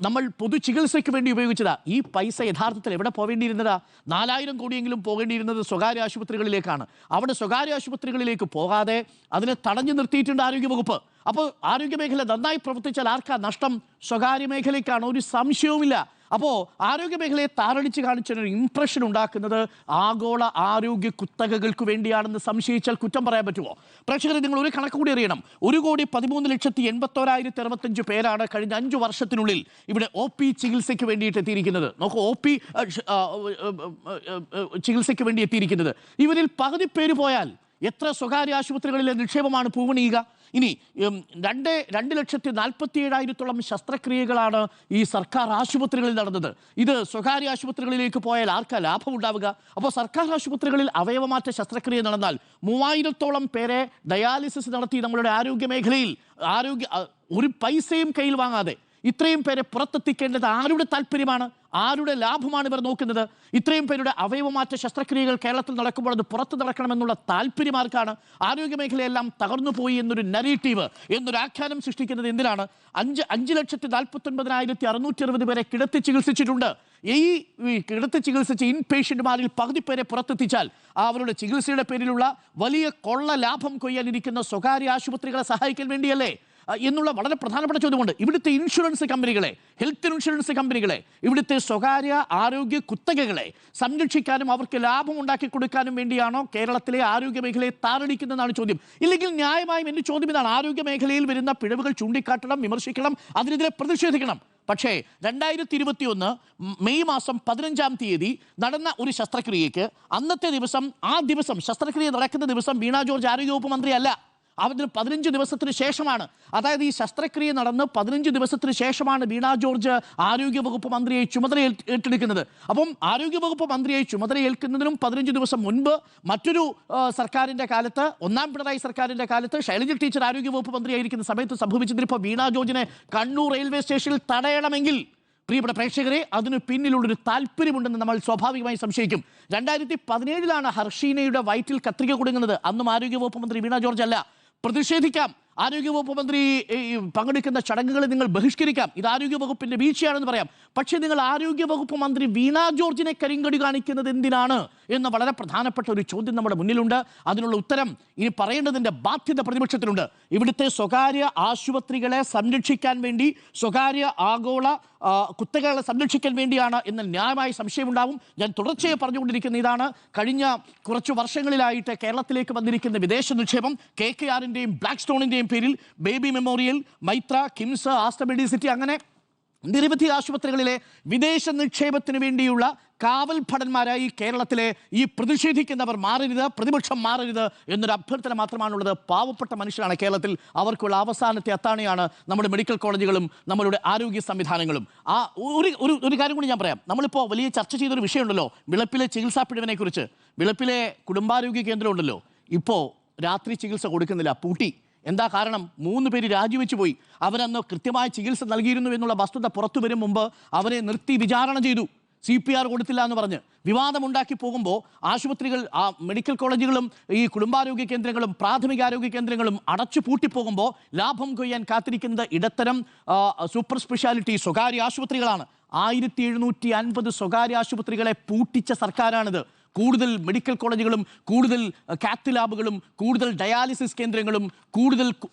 നമ്മൾ പൊതു ചികിത്സയ്ക്ക് വേണ്ടി ഉപയോഗിച്ചതാ. ഈ പൈസ യഥാർത്ഥത്തിൽ എവിടെ പോവേണ്ടിയിരുന്നതാ? 4000 കോടിയെങ്കിലും പോകേണ്ടിയിരുന്നത് സ്വകാര്യ ആശുപത്രികളിലേക്കാണ്. അവിടെ സ്വകാര്യ ആശുപത്രികളിലേക്ക് പോകാതെ അതിനെ തടഞ്ഞു നിർത്തിയിട്ടുണ്ട് ആരോഗ്യവകുപ്പ്. അപ്പോൾ ആരോഗ്യ മേഖല നന്നായി പ്രവർത്തിച്ചാൽ ആർക്കാ നഷ്ടം? സ്വകാര്യ മേഖലയ്ക്കാണ്, ഒരു സംശയവുമില്ല. അപ്പോൾ ആരോഗ്യ മേഖലയെ താറടിച്ച് കാണിച്ചൊരു ഇംപ്രഷൻ ഉണ്ടാക്കുന്നത് ആഗോള ആരോഗ്യ കുത്തകകൾക്ക് വേണ്ടിയാണെന്ന് സംശയിച്ചാൽ കുറ്റം പറയാൻ പറ്റുമോ? പ്രേക്ഷകരെ, നിങ്ങൾ ഒരു കണക്ക് കൂടി അറിയണം. 1,13,81,065 പേരാണ് കഴിഞ്ഞ 5 വർഷത്തിനുള്ളിൽ ഇവിടെ OP ചികിത്സയ്ക്ക് വേണ്ടിയിട്ട് എത്തിയിരിക്കുന്നത്. നോക്കൂ, OP ചികിത്സയ്ക്ക് വേണ്ടി എത്തിയിരിക്കുന്നത്. ഇവരിൽ പകുതി പേര് പോയാൽ എത്ര സ്വകാര്യ ആശുപത്രികളിലെ നിക്ഷേപമാണ് പൂവണിയുക? ഇനി 2,47,000 ശസ്ത്രക്രിയകളാണ് ഈ സർക്കാർ ആശുപത്രികളിൽ നടന്നത്. ഇത് സ്വകാര്യ ആശുപത്രികളിലേക്ക് പോയാൽ ആർക്കാ ലാഭമുണ്ടാവുക? അപ്പോൾ സർക്കാർ ആശുപത്രികളിൽ അവയവമാറ്റ ശസ്ത്രക്രിയ നടന്നാൽ 3000-ഓളം പേരെ ഡയാലിസിസ് നടത്തി നമ്മളുടെ ആരോഗ്യ മേഖലയിൽ ഒരു പൈസയും കയ്യിൽ വാങ്ങാതെ ഇത്രയും പേരെ പുറത്തെത്തിക്കേണ്ടത് ആരുടെ താല്പര്യമാണ്? ആരുടെ ലാഭമാണ് ഇവർ നോക്കുന്നത്? ഇത്രയും പേരുടെ അവയവമാറ്റ ശസ്ത്രക്രിയകൾ കേരളത്തിൽ നടക്കുമ്പോൾ അത് പുറത്ത് നടക്കണമെന്നുള്ള താല്പര്യമാർക്കാണ്? ആരോഗ്യ മേഖലയെല്ലാം തകർന്നു പോയി എന്നൊരു നരേറ്റീവ്, എന്നൊരു ആഖ്യാനം സൃഷ്ടിക്കുന്നത് എന്തിനാണ്? 5,49,660 പേരെ കിടത്തി ചികിത്സിച്ചിട്ടുണ്ട്. ഈ കിടത്തി ചികിത്സിച്ച ഇൻപേഷ്യന്റുമാരിൽ പകുതി പേരെ പുറത്തെത്തിച്ചാൽ അവരുടെ ചികിത്സയുടെ പേരിലുള്ള വലിയ കൊള്ള ലാഭം കൊയ്യാനിരിക്കുന്ന സ്വകാര്യ ആശുപത്രികളെ സഹായിക്കാൻ വേണ്ടിയല്ലേ എന്നുള്ള വളരെ പ്രധാനപ്പെട്ട ചോദ്യമുണ്ട്. ഇവിടുത്തെ ഇൻഷുറൻസ് കമ്പനികളെ, ഹെൽത്ത് ഇൻഷുറൻസ് കമ്പനികളെ, ഇവിടുത്തെ സ്വകാര്യ ആരോഗ്യ കുത്തകകളെ സംരക്ഷിക്കാനും അവർക്ക് ലാഭം ഉണ്ടാക്കി കൊടുക്കാനും വേണ്ടിയാണോ കേരളത്തിലെ ആരോഗ്യ മേഖലയെ താറടിക്കുന്നതെന്നാണ് ചോദ്യം. ഇല്ലെങ്കിൽ ന്യായമായും എൻ്റെ ചോദ്യം ഇതാണ്: ആരോഗ്യ മേഖലയിൽ വരുന്ന പിഴവുകൾ ചൂണ്ടിക്കാട്ടണം, വിമർശിക്കണം, അതിനെതിരെ പ്രതിഷേധിക്കണം. പക്ഷേ 2021 മെയ് മാസം 15-ാം തീയതി നടന്ന ഒരു ശസ്ത്രക്രിയയ്ക്ക് ആ ദിവസം ശസ്ത്രക്രിയ നടക്കുന്ന ദിവസം വീണ ജോർജ് ആരോഗ്യവകുപ്പ് മന്ത്രിയല്ല. അതിന് 15 ദിവസത്തിന് ശേഷമാണ്, അതായത് ഈ ശസ്ത്രക്രിയ നടന്ന് 15 ദിവസത്തിന് ശേഷമാണ് വീണ ജോർജ് ആരോഗ്യവകുപ്പ് മന്ത്രിയെ ചുമതല ഏറ്റെടുക്കുന്നത്. അപ്പം ആരോഗ്യവകുപ്പ് മന്ത്രിയെ ചുമതലയേൽക്കുന്നതിനും 15 ദിവസം മുൻപ് മറ്റൊരു സർക്കാരിൻ്റെ കാലത്ത്, 1ാം പിണറായി സർക്കാരിൻ്റെ കാലത്ത് ശൈലജ ടീച്ചർ ആരോഗ്യവകുപ്പ് മന്ത്രിയായിരിക്കുന്ന സമയത്ത് സംഭവിച്ചതിനിപ്പോൾ വീണ ജോർജിനെ കണ്ണൂർ റെയിൽവേ സ്റ്റേഷനിൽ തടയണമെങ്കിൽ പ്രിയപ്പെട്ട പ്രേക്ഷകരെ, അതിന് പിന്നിലുള്ളൊരു താല്പര്യമുണ്ടെന്ന് നമ്മൾ സ്വാഭാവികമായി സംശയിക്കും. 2017 ഹർഷീനയുടെ വയറ്റിൽ കത്രിക കുടുങ്ങുന്നത്. അന്നും ആരോഗ്യവകുപ്പ് മന്ത്രി വീണ ജോർജ് അല്ല. പ്രതിഷേധിക്കാം, ആരോഗ്യവകുപ്പ് മന്ത്രി പങ്കെടുക്കുന്ന ചടങ്ങുകളെ നിങ്ങൾ ബഹിഷ്കരിക്കാം, ഇത് ആരോഗ്യവകുപ്പിന്റെ വീഴ്ചയാണെന്ന് പറയാം. പക്ഷേ നിങ്ങൾ ആരോഗ്യവകുപ്പ് മന്ത്രി വീണ ജോർജിനെ കരിങ്കടി കാണിക്കുന്നത് എന്തിനാണ് എന്ന വളരെ പ്രധാനപ്പെട്ട ഒരു ചോദ്യം നമ്മുടെ മുന്നിലുണ്ട്. അതിനുള്ള ഉത്തരം ഇനി പറയേണ്ടതിൻ്റെ ബാധ്യത പ്രതിപക്ഷത്തിനുണ്ട്. ഇവിടുത്തെ സ്വകാര്യ ആശുപത്രികളെ സംരക്ഷിക്കാൻ വേണ്ടി, സ്വകാര്യ ആഗോള കുത്തകളെ സംരക്ഷിക്കാൻ വേണ്ടിയാണ് എന്ന ന്യായമായ സംശയമുണ്ടാവും. ഞാൻ തുടർച്ചയായി പറഞ്ഞുകൊണ്ടിരിക്കുന്ന ഇതാണ്, കഴിഞ്ഞ കുറച്ച് വർഷങ്ങളിലായിട്ട് കേരളത്തിലേക്ക് വന്നിരിക്കുന്ന വിദേശ നിക്ഷേപം KKR-ൻ്റെയും ബ്ലാക്ക് സ്റ്റോണിൻ്റെയും പേരിൽ Baby Memorial, Maitra, KIMS, Aster Medicity, അങ്ങനെ നിരവധി ആശുപത്രികളിലെ വിദേശ നിക്ഷേപത്തിന് വേണ്ടിയുള്ള കാവൽ ഭടന്മാരായി കേരളത്തിലെ ഈ പ്രതിഷേധിക്കുന്നവർ മാറരുത്, പ്രതിപക്ഷം മാറരുത് എന്നൊരു അഭ്യർത്ഥന മാത്രമാണുള്ളത്. പാവപ്പെട്ട മനുഷ്യരാണ് കേരളത്തിൽ, അവർക്കുള്ള അവസാനത്തെ അത്താണിയാണ് നമ്മുടെ മെഡിക്കൽ കോളേജുകളും നമ്മളുടെ ആരോഗ്യ സംവിധാനങ്ങളും. ആ ഒരു കാര്യം കൂടി ഞാൻ പറയാം. നമ്മളിപ്പോൾ വലിയ ചർച്ച ചെയ്തൊരു വിഷയമുണ്ടല്ലോ, വിളപ്പിലെ ചികിത്സാ പിഴവിനെ കുറിച്ച്. വിളപ്പിലെ കുടുംബാരോഗ്യ കേന്ദ്രം ഉണ്ടല്ലോ, ഇപ്പോൾ രാത്രി ചികിത്സ കൊടുക്കുന്നില്ല, പൂട്ടി. എന്താ കാരണം? 3 പേര് രാജിവെച്ച് പോയി. അവരന്ന് കൃത്യമായ ചികിത്സ നൽകിയിരുന്നു എന്നുള്ള വസ്തുത പുറത്തു വരും മുമ്പ് അവരെ നിർത്തി വിചാരണ ചെയ്തു. CPR കൊടുത്തില്ല എന്ന് പറഞ്ഞ് വിവാദമുണ്ടാക്കി പോകുമ്പോൾ ആശുപത്രികൾ, മെഡിക്കൽ കോളേജുകളും ഈ കുടുംബാരോഗ്യ കേന്ദ്രങ്ങളും പ്രാഥമിക ആരോഗ്യ കേന്ദ്രങ്ങളും അടച്ചു പൂട്ടിപ്പോകുമ്പോൾ ലാഭം കൊയ്യാൻ കാത്തിരിക്കുന്നത് ഇടത്തരം സൂപ്പർ സ്പെഷ്യാലിറ്റി സ്വകാര്യ ആശുപത്രികളാണ്. 1750 സ്വകാര്യ ആശുപത്രികളെ പൂട്ടിച്ച സർക്കാരാണിത്. കൂടുതൽ മെഡിക്കൽ കോളേജുകളും കൂടുതൽ കാത്ത് ലാബുകളും കൂടുതൽ ഡയാലിസിസ് കേന്ദ്രങ്ങളും കൂടുതൽ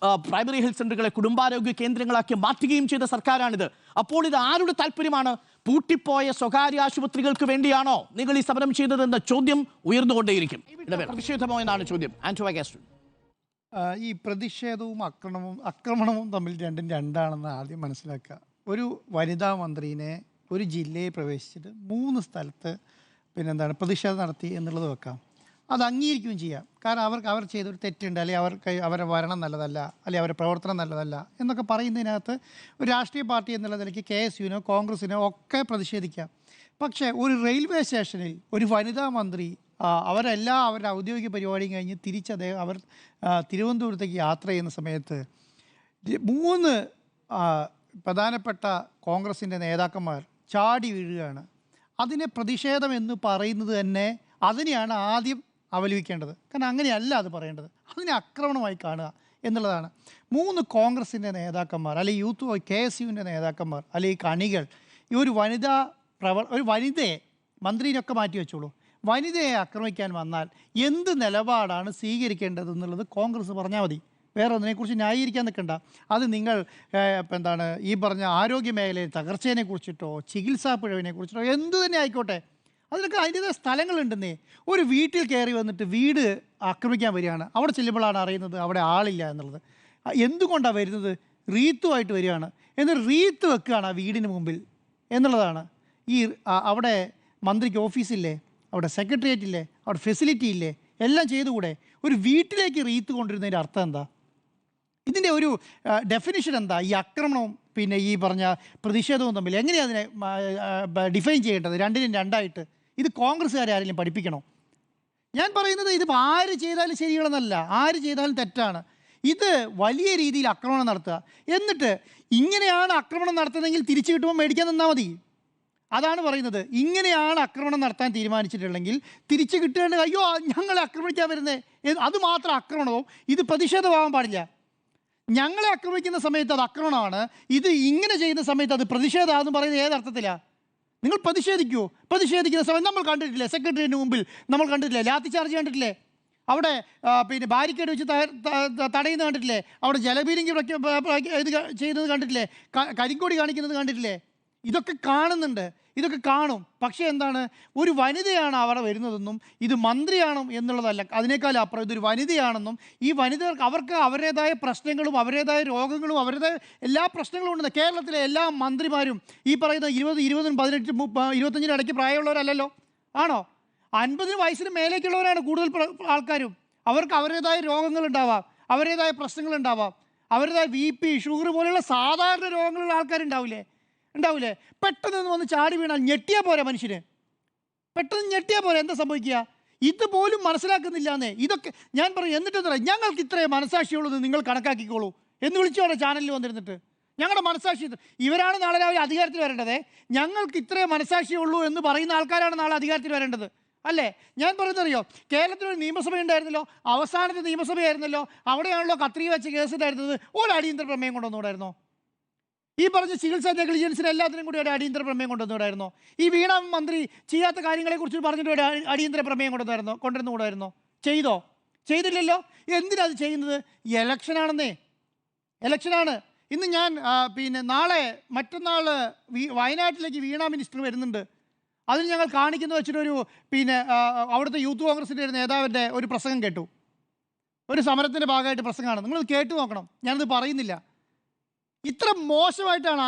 പ്രൈമറി ഹെൽത്ത് സെൻ്ററുകളെ കുടുംബാരോഗ്യ കേന്ദ്രങ്ങളാക്കി മാറ്റുകയും ചെയ്ത സർക്കാരാണിത്. അപ്പോൾ ഇത് ആരുടെ താല്പര്യമാണ്? പൂട്ടിപ്പോയ സ്വകാര്യ ആശുപത്രികൾക്ക് വേണ്ടിയാണോ നിങ്ങൾ ഈ സമരം ചെയ്തതെന്ന ചോദ്യം ഉയർന്നുകൊണ്ടേയിരിക്കും. പ്രതിഷേധമോ എന്നാണ് ചോദ്യം. ആന്റോ അഗസ്റ്റിൻ, ഈ പ്രതിഷേധവും ആക്രമണവും തമ്മിൽ രണ്ടാണെന്ന് ആദ്യം മനസ്സിലാക്കുക. ഒരു വനിതാ മന്ത്രിനെ ഒരു ജില്ലയിൽ പ്രവേശിച്ചിട്ട് 3 സ്ഥലത്ത് പ്രതിഷേധം നടത്തി എന്നുള്ളത് വെക്കാം. അത് അംഗീകരിക്കുകയും ചെയ്യാം. കാരണം അവർ ചെയ്തൊരു തെറ്റുണ്ട്, അല്ലെങ്കിൽ അവരുടെ ഭരണം നല്ലതല്ല, അല്ലെങ്കിൽ അവരുടെ പ്രവർത്തനം നല്ലതല്ല എന്നൊക്കെ പറയുന്നതിനകത്ത് ഒരു രാഷ്ട്രീയ പാർട്ടി എന്നുള്ള നിലയ്ക്ക് KSUവിനോ കോൺഗ്രസിനോ ഒക്കെ പ്രതിഷേധിക്കാം. പക്ഷേ ഒരു റെയിൽവേ സ്റ്റേഷനിൽ ഒരു വനിതാ മന്ത്രി അവരുടെ ഔദ്യോഗിക പരിപാടിയും കഴിഞ്ഞ് അവർ തിരുവനന്തപുരത്തേക്ക് യാത്ര ചെയ്യുന്ന സമയത്ത് 3 പ്രധാനപ്പെട്ട കോൺഗ്രസിൻ്റെ നേതാക്കന്മാർ ചാടി വീഴുകയാണ്. അതിനെ പ്രതിഷേധം എന്ന് പറയുന്നത് തന്നെ അതിനെയാണ് ആദ്യം അപലപിക്കേണ്ടത്. കാരണം അങ്ങനെയല്ല അത് പറയേണ്ടത്, അതിനെ ആക്രമണമായി കാണുക എന്നുള്ളതാണ്. 3 കോൺഗ്രസിൻ്റെ നേതാക്കന്മാർ, അല്ലെങ്കിൽ യൂത്ത് KSUവിൻ്റെ നേതാക്കന്മാർ, അല്ലെങ്കിൽ കണികൾ ഈ ഒരു വനിതയെ, മന്ത്രിനൊക്കെ മാറ്റി വെച്ചോളൂ, വനിതയെ ആക്രമിക്കാൻ വന്നാൽ എന്ത് നിലപാടാണ് സ്വീകരിക്കേണ്ടത് എന്നുള്ളത് കോൺഗ്രസ് പറഞ്ഞാൽ മതി. വേറെ ഒന്നിനെക്കുറിച്ച് ന്യായീകരിക്കാൻ നിൽക്കണ്ട. അത് നിങ്ങൾ ഈ പറഞ്ഞ ആരോഗ്യ മേഖലയിൽ തകർച്ചയെ കുറിച്ചിട്ടോ ചികിത്സാ പിഴവിനെ കുറിച്ചിട്ടോ എന്തു തന്നെ ആയിക്കോട്ടെ, അതിനൊക്കെ അതിൻ്റെതായ സ്ഥലങ്ങളുണ്ടെന്നേ. ഒരു വീട്ടിൽ കയറി വന്നിട്ട് വീട് ആക്രമിക്കാൻ വരികയാണ്, അവിടെ ചെല്ലുമ്പോഴാണ് അറിയുന്നത് അവിടെ ആളില്ല എന്നുള്ളത്. എന്തുകൊണ്ടാണ് വരുന്നത്? റീത്തുമായിട്ട് വരികയാണ്, എന്നിട്ട് റീത്ത് വെക്കുകയാണ് ആ വീടിന് മുമ്പിൽ എന്നുള്ളതാണ്. അവിടെ മന്ത്രിക്ക് ഓഫീസില്ലേ, അവിടെ സെക്രട്ടേറിയറ്റ് ഇല്ലേ, അവിടെ ഫെസിലിറ്റി ഇല്ലേ, എല്ലാം ചെയ്തുകൂടെ? ഒരു വീട്ടിലേക്ക് റീത്ത് കൊണ്ടിരുന്നതിൻ്റെ അർത്ഥം എന്താ? ഇതിൻ്റെ ഒരു ഡെഫിനിഷൻ എന്താ? ഈ ആക്രമണവും ഈ പറഞ്ഞ പ്രതിഷേധവും തമ്മിൽ എങ്ങനെയാണ് അതിനെ ഡിഫൈൻ ചെയ്യേണ്ടത്? രണ്ടിനും രണ്ടായിട്ട്. ഇത് കോൺഗ്രസ്സുകാരെ ആരെങ്കിലും പഠിപ്പിക്കണോ? ഞാൻ പറയുന്നത് ഇതിപ്പോൾ ആര് ചെയ്താലും ശരിയാണെന്നല്ല, ആര് ചെയ്താലും തെറ്റാണ്. ഇത് വലിയ രീതിയിൽ ആക്രമണം നടത്തുക, എന്നിട്ട് ഇങ്ങനെയാണ് ആക്രമണം നടത്തുന്നതെങ്കിൽ തിരിച്ചു കിട്ടുമ്പോൾ മേടിക്കാൻ നിന്നാൽ മതി. അതാണ് പറയുന്നത്. ഇങ്ങനെയാണ് ആക്രമണം നടത്താൻ തീരുമാനിച്ചിട്ടുണ്ടെങ്കിൽ തിരിച്ചു കിട്ടേണ്ടത്, അയ്യോ ഞങ്ങളെ ആക്രമിക്കാൻ വരുന്നേ, അത് മാത്രം ആക്രമണവും, ഇത് പ്രതിഷേധമാവാൻ പാടില്ല. ഞങ്ങളെ ആക്രമിക്കുന്ന സമയത്ത് അത് ആക്രമണമാണ്, ഇത് ഇങ്ങനെ ചെയ്യുന്ന സമയത്ത് അത് പ്രതിഷേധമാണെന്ന് പറയുന്നത് ഏതർത്ഥത്തിലാണ്? നിങ്ങൾ പ്രതിഷേധിക്കുമോ? പ്രതിഷേധിക്കുന്ന സമയത്ത് നമ്മൾ കണ്ടിട്ടില്ലേ, സെക്രട്ടറിയേറ്റിന് മുമ്പിൽ നമ്മൾ കണ്ടിട്ടില്ലേ, ലാത്തി ചാർജ് കണ്ടിട്ടില്ലേ, അവിടെ ബാരിക്കേഡ് വെച്ച് തടയുന്നത് കണ്ടിട്ടില്ലേ, അവിടെ ജലപീരങ്കി ഇത് ചെയ്യുന്നത് കണ്ടിട്ടില്ലേ, കരിങ്കൊടി കാണിക്കുന്നത് കണ്ടിട്ടില്ലേ? ഇതൊക്കെ കാണുന്നുണ്ട്, ഇതൊക്കെ കാണും. പക്ഷേ എന്താണ്, ഒരു വനിതയാണ് അവിടെ വരുന്നതെന്നും ഇത് മന്ത്രിയാണോ എന്നുള്ളതല്ല, അതിനേക്കാളും അപ്പുറം ഇതൊരു വനിതയാണെന്നും ഈ വനിതകൾക്ക് അവർക്ക് അവരുടേതായ പ്രശ്നങ്ങളും അവരുടേതായ രോഗങ്ങളും അവരുടേതായ എല്ലാ പ്രശ്നങ്ങളും ഉണ്ടെന്ന്. കേരളത്തിലെ എല്ലാ മന്ത്രിമാരും ഈ പറയുന്ന 20, 18, 25 ഇടയ്ക്ക് പ്രായമുള്ളവരല്ലല്ലോ, ആണോ? 50 വയസ്സിന് മേലേക്കുള്ളവരാണ് കൂടുതൽ ആൾക്കാരും. അവർക്ക് അവരുടേതായ രോഗങ്ങളുണ്ടാവാം, അവരുടേതായ പ്രശ്നങ്ങളുണ്ടാവാം, അവരുടേതായ BP, ഷുഗർ പോലെയുള്ള സാധാരണ രോഗങ്ങളുള്ള ആൾക്കാരുണ്ടാവില്ലേ? പെട്ടെന്ന് വന്ന് ചാടി വീണാൽ ഞെട്ടിയാൽ പോരാ മനുഷ്യന്, പെട്ടെന്ന് ഞെട്ടിയാൽ പോരാ, എന്താ സംഭവിക്കുക? ഇതുപോലും മനസ്സിലാക്കുന്നില്ല എന്നേ. ഇതൊക്കെ ഞാൻ പറയും. എന്നിട്ടെന്താ, ഞങ്ങൾക്ക് ഇത്രയും മനസാക്ഷിയുള്ളത് നിങ്ങൾ കണക്കാക്കിക്കോളൂ എന്ന് വിളിച്ചോടെ ചാനലിൽ വന്നിരുന്നിട്ട്. ഞങ്ങളുടെ മനസാക്ഷി ഇവരാണ് നാളെ രാവിലെ അധികാരത്തിൽ വരേണ്ടത്. ഞങ്ങൾക്ക് ഇത്രയും മനസാക്ഷിയുള്ളൂ എന്ന് പറയുന്ന ആൾക്കാരാണ് നാളെ അധികാരത്തിൽ വരേണ്ടത്, അല്ലേ? ഞാൻ പറയുന്നറിയോ, കേരളത്തിലൊരു നിയമസഭ ഉണ്ടായിരുന്നല്ലോ, അവസാനത്തെ നിയമസഭയായിരുന്നല്ലോ, അവിടെയാണല്ലോ കത്രിക വെച്ച് കേസിട്ടായിരുന്നത്. ഒരു അടിയന്തര പ്രമേയം കൊണ്ടുവന്നുകൂടായിരുന്നോ? ഈ പറഞ്ഞ ചികിത്സാ നെഗ്ലിജൻസിന് എല്ലാത്തിനും കൂടി ഒരു അടിയന്തര പ്രമേയം കൊണ്ടുവന്നുകൂടായിരുന്നോ? ഈ വീണ മന്ത്രി ചെയ്യാത്ത കാര്യങ്ങളെക്കുറിച്ച് പറഞ്ഞിട്ട് ഒരു അടിയന്തര പ്രമേയം കൊണ്ടുവന്നുകൂടായിരുന്നോ? ചെയ്തോ? ചെയ്തില്ലല്ലോ. എന്തിനാ അത് ചെയ്യുന്നത്? ഇലക്ഷനാണെന്നേ, ഇലക്ഷനാണ്. ഇന്ന് ഞാൻ നാളെ മറ്റന്നാൾ വയനാട്ടിലേക്ക് വീണ മിനിസ്റ്റർ വരുന്നുണ്ട്. അതിൽ ഞങ്ങൾ കാണിക്കുന്ന വെച്ചിട്ടൊരു അവിടുത്തെ യൂത്ത് കോൺഗ്രസിൻ്റെ ഒരു നേതാവിൻ്റെ ഒരു പ്രസംഗം കേട്ടു. ഒരു സമരത്തിൻ്റെ ഭാഗമായിട്ട് പ്രസംഗമാണ്. നിങ്ങളത് കേട്ടു നോക്കണം, ഞാനത് പറയുന്നില്ല. ഇത്ര മോശമായിട്ടാണ്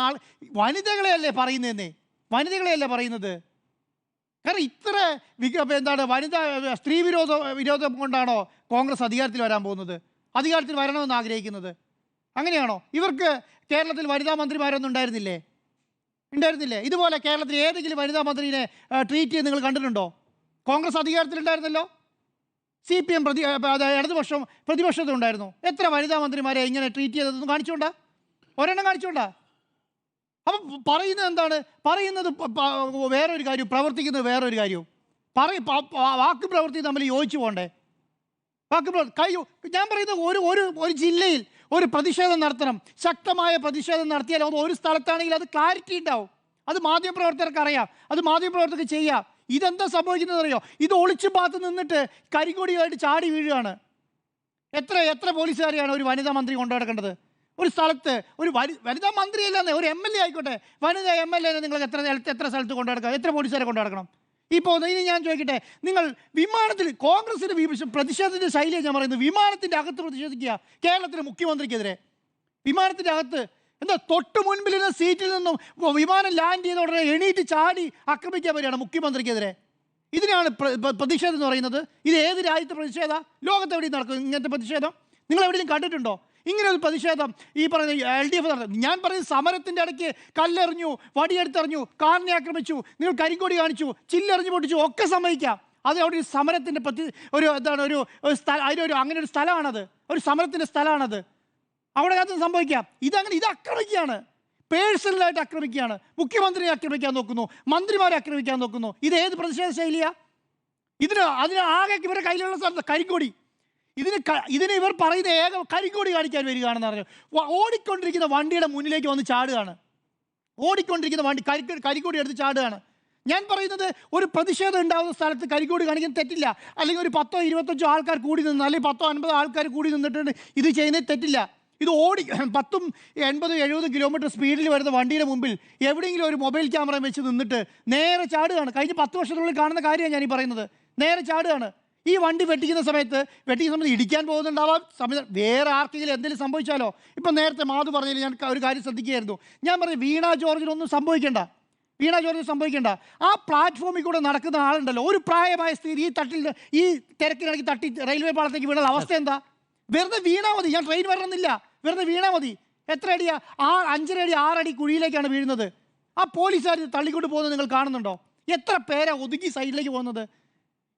വനിതകളെയല്ലേ പറയുന്നതെന്നേ, വനിതകളെയല്ലേ പറയുന്നത്. കാരണം ഇത്ര വനിതാ സ്ത്രീ വിരോധം കൊണ്ടാണോ കോൺഗ്രസ് അധികാരത്തിൽ വരാൻ പോകുന്നത്, അധികാരത്തിൽ വരണമെന്ന് ആഗ്രഹിക്കുന്നത്? അങ്ങനെയാണോ? ഇവർക്ക് കേരളത്തിൽ വനിതാ മന്ത്രിമാരൊന്നും ഉണ്ടായിരുന്നില്ലേ? ഇതുപോലെ കേരളത്തിൽ ഏതെങ്കിലും വനിതാ മന്ത്രിയെ ട്രീറ്റ് ചെയ്ത് നിങ്ങൾ കണ്ടിട്ടുണ്ടോ? കോൺഗ്രസ് അധികാരത്തിലുണ്ടായിരുന്നല്ലോ, CPM ഇടതുപക്ഷം പ്രതിപക്ഷത്തുണ്ടായിരുന്നു. എത്ര വനിതാ മന്ത്രിമാരെ ഇങ്ങനെ ട്രീറ്റ് ചെയ്തതൊന്നും കാണിച്ചുകൊണ്ടാ? ഒരെണ്ണം കാണിച്ചുകൊണ്ടാ? അപ്പം പറയുന്നത് എന്താണ്? പറയുന്നത് വേറൊരു കാര്യവും പ്രവർത്തിക്കുന്നത് വേറൊരു കാര്യവും. വാക്ക് പ്രവൃത്തി തമ്മിൽ യോജിച്ചു പോകണ്ടേ? ഞാൻ പറയുന്നത് ഒരു ജില്ലയിൽ ഒരു പ്രതിഷേധം നടത്തണം, ശക്തമായ പ്രതിഷേധം നടത്തിയാൽ അത് ഒരു സ്ഥലത്താണെങ്കിൽ അത് ക്ലാരിറ്റി ഉണ്ടാവും. അത് മാധ്യമപ്രവർത്തകർക്ക് അറിയാം, അത് മാധ്യമപ്രവർത്തകർക്ക് ചെയ്യാം. ഇതെന്താ സംഭവിക്കുന്നത് അറിയോ? ഇത് ഒളിച്ചു പാത്ത് നിന്നിട്ട് കരികൊടിയായിട്ട് ചാടി വീഴുകയാണ്. എത്ര പോലീസുകാരെയാണ് ഒരു വനിതാ മന്ത്രി കൊണ്ടു നടക്കേണ്ടത്? ഒരു സ്ഥലത്ത് ഒരു വനിതാ മന്ത്രിയല്ലെന്നേ, ഒരു MLA ആയിക്കോട്ടെ, വനിതാ MLA നിങ്ങൾ എത്ര സ്ഥലത്ത് കൊണ്ടു നടക്കുക? എത്ര പോലീസുകാരെ കൊണ്ടു നടക്കണം? ഇപ്പോൾ ഇനി ഞാൻ ചോദിക്കട്ടെ, നിങ്ങൾ വിമാനത്തിൽ കോൺഗ്രസിൻ്റെ പ്രതിഷേധത്തിൻ്റെ ശൈലിയാണ് ഞാൻ പറയുന്നത്. വിമാനത്തിൻ്റെ അകത്ത് പ്രതിഷേധിക്കുക കേരളത്തിലെ മുഖ്യമന്ത്രിക്കെതിരെ. വിമാനത്തിൻ്റെ അകത്ത് എന്താ, തൊട്ട് മുൻപിലിരുന്ന സീറ്റിൽ നിന്നും വിമാനം ലാൻഡ് ചെയ്ത ഉടനെ എണീറ്റ് ചാടി ആക്രമിക്കാൻ വരികയാണ് മുഖ്യമന്ത്രിക്കെതിരെ. ഇതിനാണ് പ്രതിഷേധം എന്ന് പറയുന്നത്. ഇത് ഏത് രാജ്യത്തെ പ്രതിഷേധ? ലോകത്തെവിടെയും നടക്കും ഇങ്ങനത്തെ പ്രതിഷേധം? നിങ്ങൾ എവിടെയും കണ്ടിട്ടുണ്ടോ ഇങ്ങനെ ഒരു പ്രതിഷേധം? ഈ പറയുന്ന LDF നടത്തും. ഞാൻ പറയുന്നത് സമരത്തിൻ്റെ ഇടയ്ക്ക് കല്ലെറിഞ്ഞു, വടിയെടുത്തെറിഞ്ഞു, കാറിനെ ആക്രമിച്ചു, നിങ്ങൾ കരിങ്കൊടി കാണിച്ചു, ചില്ലെറിഞ്ഞു പൊട്ടിച്ചു, ഒക്കെ സമ്മതിക്കാം. അത് അവിടെ ഒരു സമരത്തിൻ്റെ അങ്ങനെ ഒരു സ്ഥലമാണത്, ഒരു സമരത്തിൻ്റെ സ്ഥലമാണത്. അവിടെ അത് സംഭവിക്കാം. ഇത് ആക്രമിക്കുകയാണ്, പേഴ്സണലായിട്ട് ആക്രമിക്കുകയാണ്. മുഖ്യമന്ത്രിയെ ആക്രമിക്കാൻ നോക്കുന്നു, മന്ത്രിമാരെ ആക്രമിക്കാൻ നോക്കുന്നു. ഇത് ഏത് പ്രതിഷേധ ശൈലിയാ? അതിന് ആകെ ഇവരുടെ കയ്യിലുള്ള സ്ഥലത്ത് കരിങ്കൊടി. ഇതിന് ഇവർ പറയുന്ന കരിങ്കൊടി കാണിക്കാൻ വരികയാണെന്ന് പറഞ്ഞു. ഓടിക്കൊണ്ടിരിക്കുന്ന വണ്ടിയുടെ മുന്നിലേക്ക് വന്ന് ചാടുകയാണ്. ഓടിക്കൊണ്ടിരിക്കുന്ന വണ്ടി കരിങ്കൊടി എടുത്ത് ചാടുകയാണ്. ഞാൻ പറയുന്നത്, ഒരു പ്രതിഷേധം ഉണ്ടാകുന്ന സ്ഥലത്ത് കരിങ്കൊടി കാണിക്കാൻ തെറ്റില്ല. അല്ലെങ്കിൽ ഒരു 10 25 ആൾക്കാർ കൂടി നിന്ന്, അല്ലെങ്കിൽ 10 50 ആൾക്കാർ കൂടി നിന്നിട്ടുണ്ട് ഇത് ചെയ്യുന്നത് തെറ്റില്ല. ഇത് 10 80 70 കിലോമീറ്റർ സ്പീഡിൽ വരുന്ന വണ്ടിയുടെ മുമ്പിൽ എവിടെയെങ്കിലും ഒരു മൊബൈൽ ക്യാമറ വെച്ച് നിന്നിട്ട് നേരെ ചാടുകയാണ്. കഴിഞ്ഞ 10 വർഷത്തിനുള്ളിൽ കാണുന്ന കാര്യമാണ് ഞാൻ ഈ പറയുന്നത്. നേരെ ചാടുകയാണ്. ഈ വണ്ടി വെട്ടിക്കുന്ന സമയത്ത് ഇടിക്കാൻ പോകുന്നുണ്ടാവാം, വേറെ ആർക്കെങ്കിലും എന്തെങ്കിലും സംഭവിച്ചാലോ? ഇപ്പം നേരത്തെ മാധു പറഞ്ഞതിൽ ഞാൻ ഒരു കാര്യം ശ്രദ്ധിക്കുകയായിരുന്നു. ഞാൻ പറഞ്ഞു, വീണ ജോർജിനൊന്നും സംഭവിക്കേണ്ട. ആ പ്ലാറ്റ്ഫോമിൽ കൂടെ നടക്കുന്ന ആളുണ്ടല്ലോ, ഒരു പ്രായമായ സ്ത്രീ ഈ തിരക്കിനിടയ്ക്ക് തട്ടി റെയിൽവേ പാളത്തേക്ക് വീണുള്ള അവസ്ഥ എന്താ? വെറുതെ വീണാൽ മതി. ഞാൻ ട്രെയിൻ വരണമെന്നില്ല, വെറുതെ വീണാൽ മതി. എത്ര അടിയാ? 5.5 അടി 6 അടി കുഴിയിലേക്കാണ് വീഴുന്നത്. ആ പോലീസുകാർ തള്ളിക്കൊണ്ട് പോകുന്നത് നിങ്ങൾ കാണുന്നുണ്ടോ? എത്ര പേരാ ഒതുക്കി സൈഡിലേക്ക് പോകുന്നത്?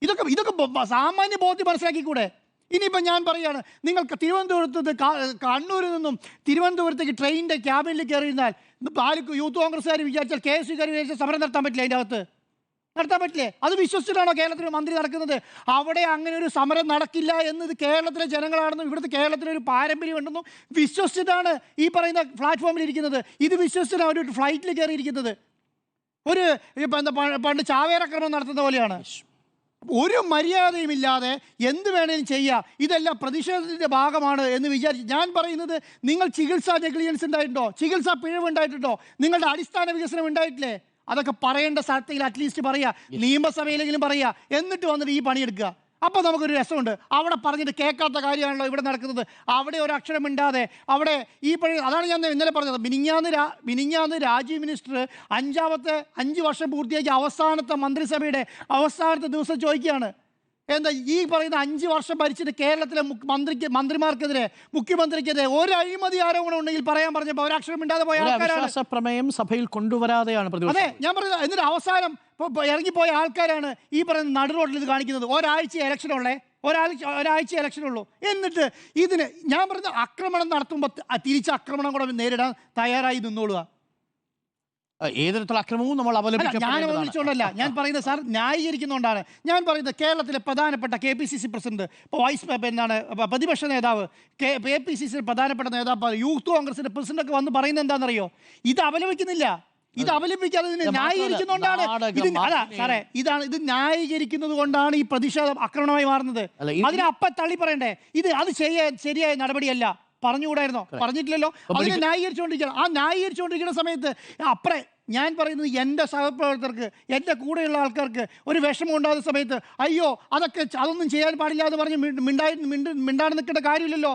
ഇതൊക്കെ സാമാന്യ ബോധ്യം മനസ്സിലാക്കിക്കൂടെ? ഇനിയിപ്പോൾ ഞാൻ പറയുകയാണ്, നിങ്ങൾക്ക് തിരുവനന്തപുരത്ത് കണ്ണൂരിൽ നിന്നും തിരുവനന്തപുരത്തേക്ക് ട്രെയിനിൻ്റെ ക്യാബിനിൽ കയറിയിരുന്നാൽ യൂത്ത് കോൺഗ്രസ്സുകാർ വിചാരിച്ചാൽ KSUകാർ വിചാരിച്ചാൽ സമരം നടത്താൻ പറ്റില്ല, അതിൻ്റെ അകത്ത് നടത്താൻ പറ്റില്ലേ? അത് വിശ്വസിച്ചിട്ടാണോ കേരളത്തിൽ മന്ത്രി നടക്കുന്നത്? അവിടെ അങ്ങനെ ഒരു സമരം നടക്കില്ല എന്നത് കേരളത്തിലെ ജനങ്ങളാണെന്നും ഇവിടുത്തെ കേരളത്തിലൊരു പാരമ്പര്യം ഉണ്ടെന്നും വിശ്വസിച്ചിട്ടാണ് ഈ പറയുന്ന പ്ലാറ്റ്ഫോമിൽ ഇരിക്കുന്നത്. ഇത് വിശ്വസിച്ചിട്ടാണ് ഒരു ഫ്ലൈറ്റിൽ കയറിയിരിക്കുന്നത്. പണ്ട് ചാവേറക്രമം നടത്തുന്ന പോലെയാണ്. ഒരു മര്യാദയുമില്ലാതെ എന്ത് വേണേലും ചെയ്യുക. ഇതെല്ലാം പ്രതിഷേധത്തിൻ്റെ ഭാഗമാണ് എന്ന് വിചാരിച്ച് ഞാൻ പറയുന്നത്, നിങ്ങൾ ചികിത്സാ നെഗ്ലിജൻസ് ഉണ്ടായിട്ടുണ്ടോ? ചികിത്സാ പിഴവ് ഉണ്ടായിട്ടുണ്ടോ? നിങ്ങളുടെ അടിസ്ഥാന വികസനം ഉണ്ടായിട്ടില്ലേ? അതൊക്കെ പറയേണ്ട സ്ഥലത്തെങ്കിലും അറ്റ്ലീസ്റ്റ് പറയുക, നിയമസഭയിലെങ്കിലും പറയുക, എന്നിട്ട് വന്നിട്ട് ഈ പണിയെടുക്കുക. അപ്പോൾ നമുക്കൊരു രസമുണ്ട്. അവിടെ പറഞ്ഞിട്ട് കേൾക്കാത്ത കാര്യമാണല്ലോ ഇവിടെ നടക്കുന്നത്. അവിടെ ഒരു അക്ഷരം മിണ്ടാതെ അവിടെ ഈ പണി. അതാണ് ഞാൻ ഇന്നലെ പറഞ്ഞത്. മിനിഞ്ഞാന്ന് രാജീവ് മിനിസ്റ്റർ 5 വർഷം പൂർത്തിയാക്കി അവസാനത്തെ മന്ത്രിസഭയുടെ അവസാനത്തെ ദിവസം ചോദിക്കുകയാണ്, എന്താ ഈ പറയുന്ന 5 വർഷം ഭരിച്ചിട്ട് കേരളത്തിലെ മന്ത്രിമാർക്കെതിരെ മുഖ്യമന്ത്രിക്കെതിരെ ഒരു അഴിമതി ആരോപണം ഉണ്ടെങ്കിൽ പറയാൻ പറഞ്ഞപ്പോൾ ഒരക്ഷരം മിണ്ടാതെ പോയ ആൾക്കാരാണ്. പ്രമേയം സഭയിൽ കൊണ്ടുവരാതെയാണ്. അതെ, ഞാൻ പറഞ്ഞത്. എന്നിട്ട് അവസാനം ഇറങ്ങിപ്പോയ ആൾക്കാരാണ് ഈ പറയുന്ന നടുറോഡിൽ ഇത് കാണിക്കുന്നത്. ഒരാഴ്ച ഇലക്ഷനുള്ളൂ. എന്നിട്ട് ഇതിന് ഞാൻ പറഞ്ഞ ആക്രമണം നടത്തുമ്പോൾ തിരിച്ച് ആക്രമണം കൂടെ നേരിടാൻ തയ്യാറായി നിന്നോളുക. ഏത് തരത്തിലുള്ള അക്രമവും നമ്മൾ ഞാൻ അപലപിക്കപ്പെടേണ്ടതാണ്. അവലംബിച്ചുകൊണ്ടല്ല ഞാൻ പറയുന്നത്, സാർ ന്യായീകരിക്കുന്നതുകൊണ്ടാണ് ഞാൻ പറയുന്നത്. കേരളത്തിലെ പ്രധാനപ്പെട്ട KPCC പ്രസിഡന്റ്, ഇപ്പോൾ പ്രതിപക്ഷ നേതാവ്, KPCC പ്രധാനപ്പെട്ട നേതാവ്, യൂത്ത് കോൺഗ്രസിന്റെ പ്രസിഡന്റ് ഒക്കെ വന്ന് പറയുന്നത് എന്താണെന്നറിയോ? ഇത് അപലപിക്കുന്നില്ല, ഇത് അപലപിക്കാതെ ഇതിനെ ന്യായീകരിക്കുന്നതുകൊണ്ടാണ്. ഇത് ന്യായീകരിക്കുന്നത് കൊണ്ടാണ് ഈ പ്രതിഷേധം ആക്രമണമായി മാറുന്നത്. അതിനെ അപ്പം തള്ളി പറയണ്ടേ? അത് ശരിയായ നടപടിയല്ല. പറഞ്ഞുകൂടായിരുന്നോ? പറഞ്ഞിട്ടില്ലല്ലോ. അതിനെ ന്യായീകരിച്ചുകൊണ്ടിരിക്കണം. ആ ന്യായീകരിച്ചുകൊണ്ടിരിക്കുന്ന സമയത്ത് ഞാൻ പറയുന്നത് എൻ്റെ സഹപ്രവർത്തകർക്ക്, എൻ്റെ കൂടെയുള്ള ആൾക്കാർക്ക് ഒരു വിഷമം ഉണ്ടാകുന്ന സമയത്ത് അയ്യോ അതൊന്നും ചെയ്യാൻ പാടില്ല എന്ന് പറഞ്ഞ് മിണ്ടാതെ നിൽക്കേണ്ട കാര്യമില്ലല്ലോ.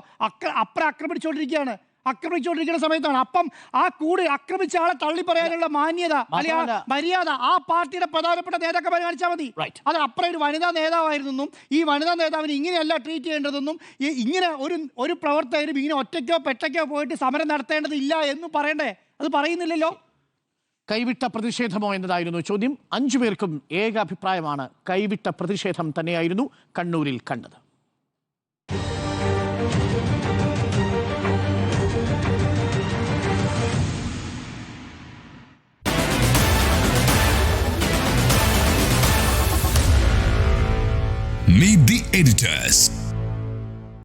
ആക്രമിച്ചുകൊണ്ടിരിക്കുന്ന സമയത്താണ്. അപ്പം ആ കൂടെ ആക്രമിച്ച ആളെ തള്ളി പറയാനുള്ള മാന്യത മര്യാദ ആ പാർട്ടിയുടെ പ്രധാനപ്പെട്ട നേതാക്കന്മാർ കാണിച്ചാൽ മതി. അത് അപ്പുറം ഒരു വനിതാ നേതാവായിരുന്നെന്നും ഈ വനിതാ നേതാവിന് ഇങ്ങനെയല്ല ട്രീറ്റ് ചെയ്യേണ്ടതെന്നും ഇങ്ങനെ ഒരു പ്രവർത്തകരും ഇങ്ങനെ ഒറ്റയ്ക്കോ പെട്ടയ്ക്കോ പോയിട്ട് സമരം നടത്തേണ്ടതില്ല എന്നും പറയണ്ടേ? അത് പറയുന്നില്ലല്ലോ. കൈവിട്ട പ്രതിഷേധമോ എന്നതായിരുന്നു ചോദ്യം. 5 പേർക്കും ഏക അഭിപ്രായമാണ്, കൈവിട്ട പ്രതിഷേധം തന്നെയായിരുന്നു കണ്ണൂരിൽ കണ്ടത്. Meet the editors.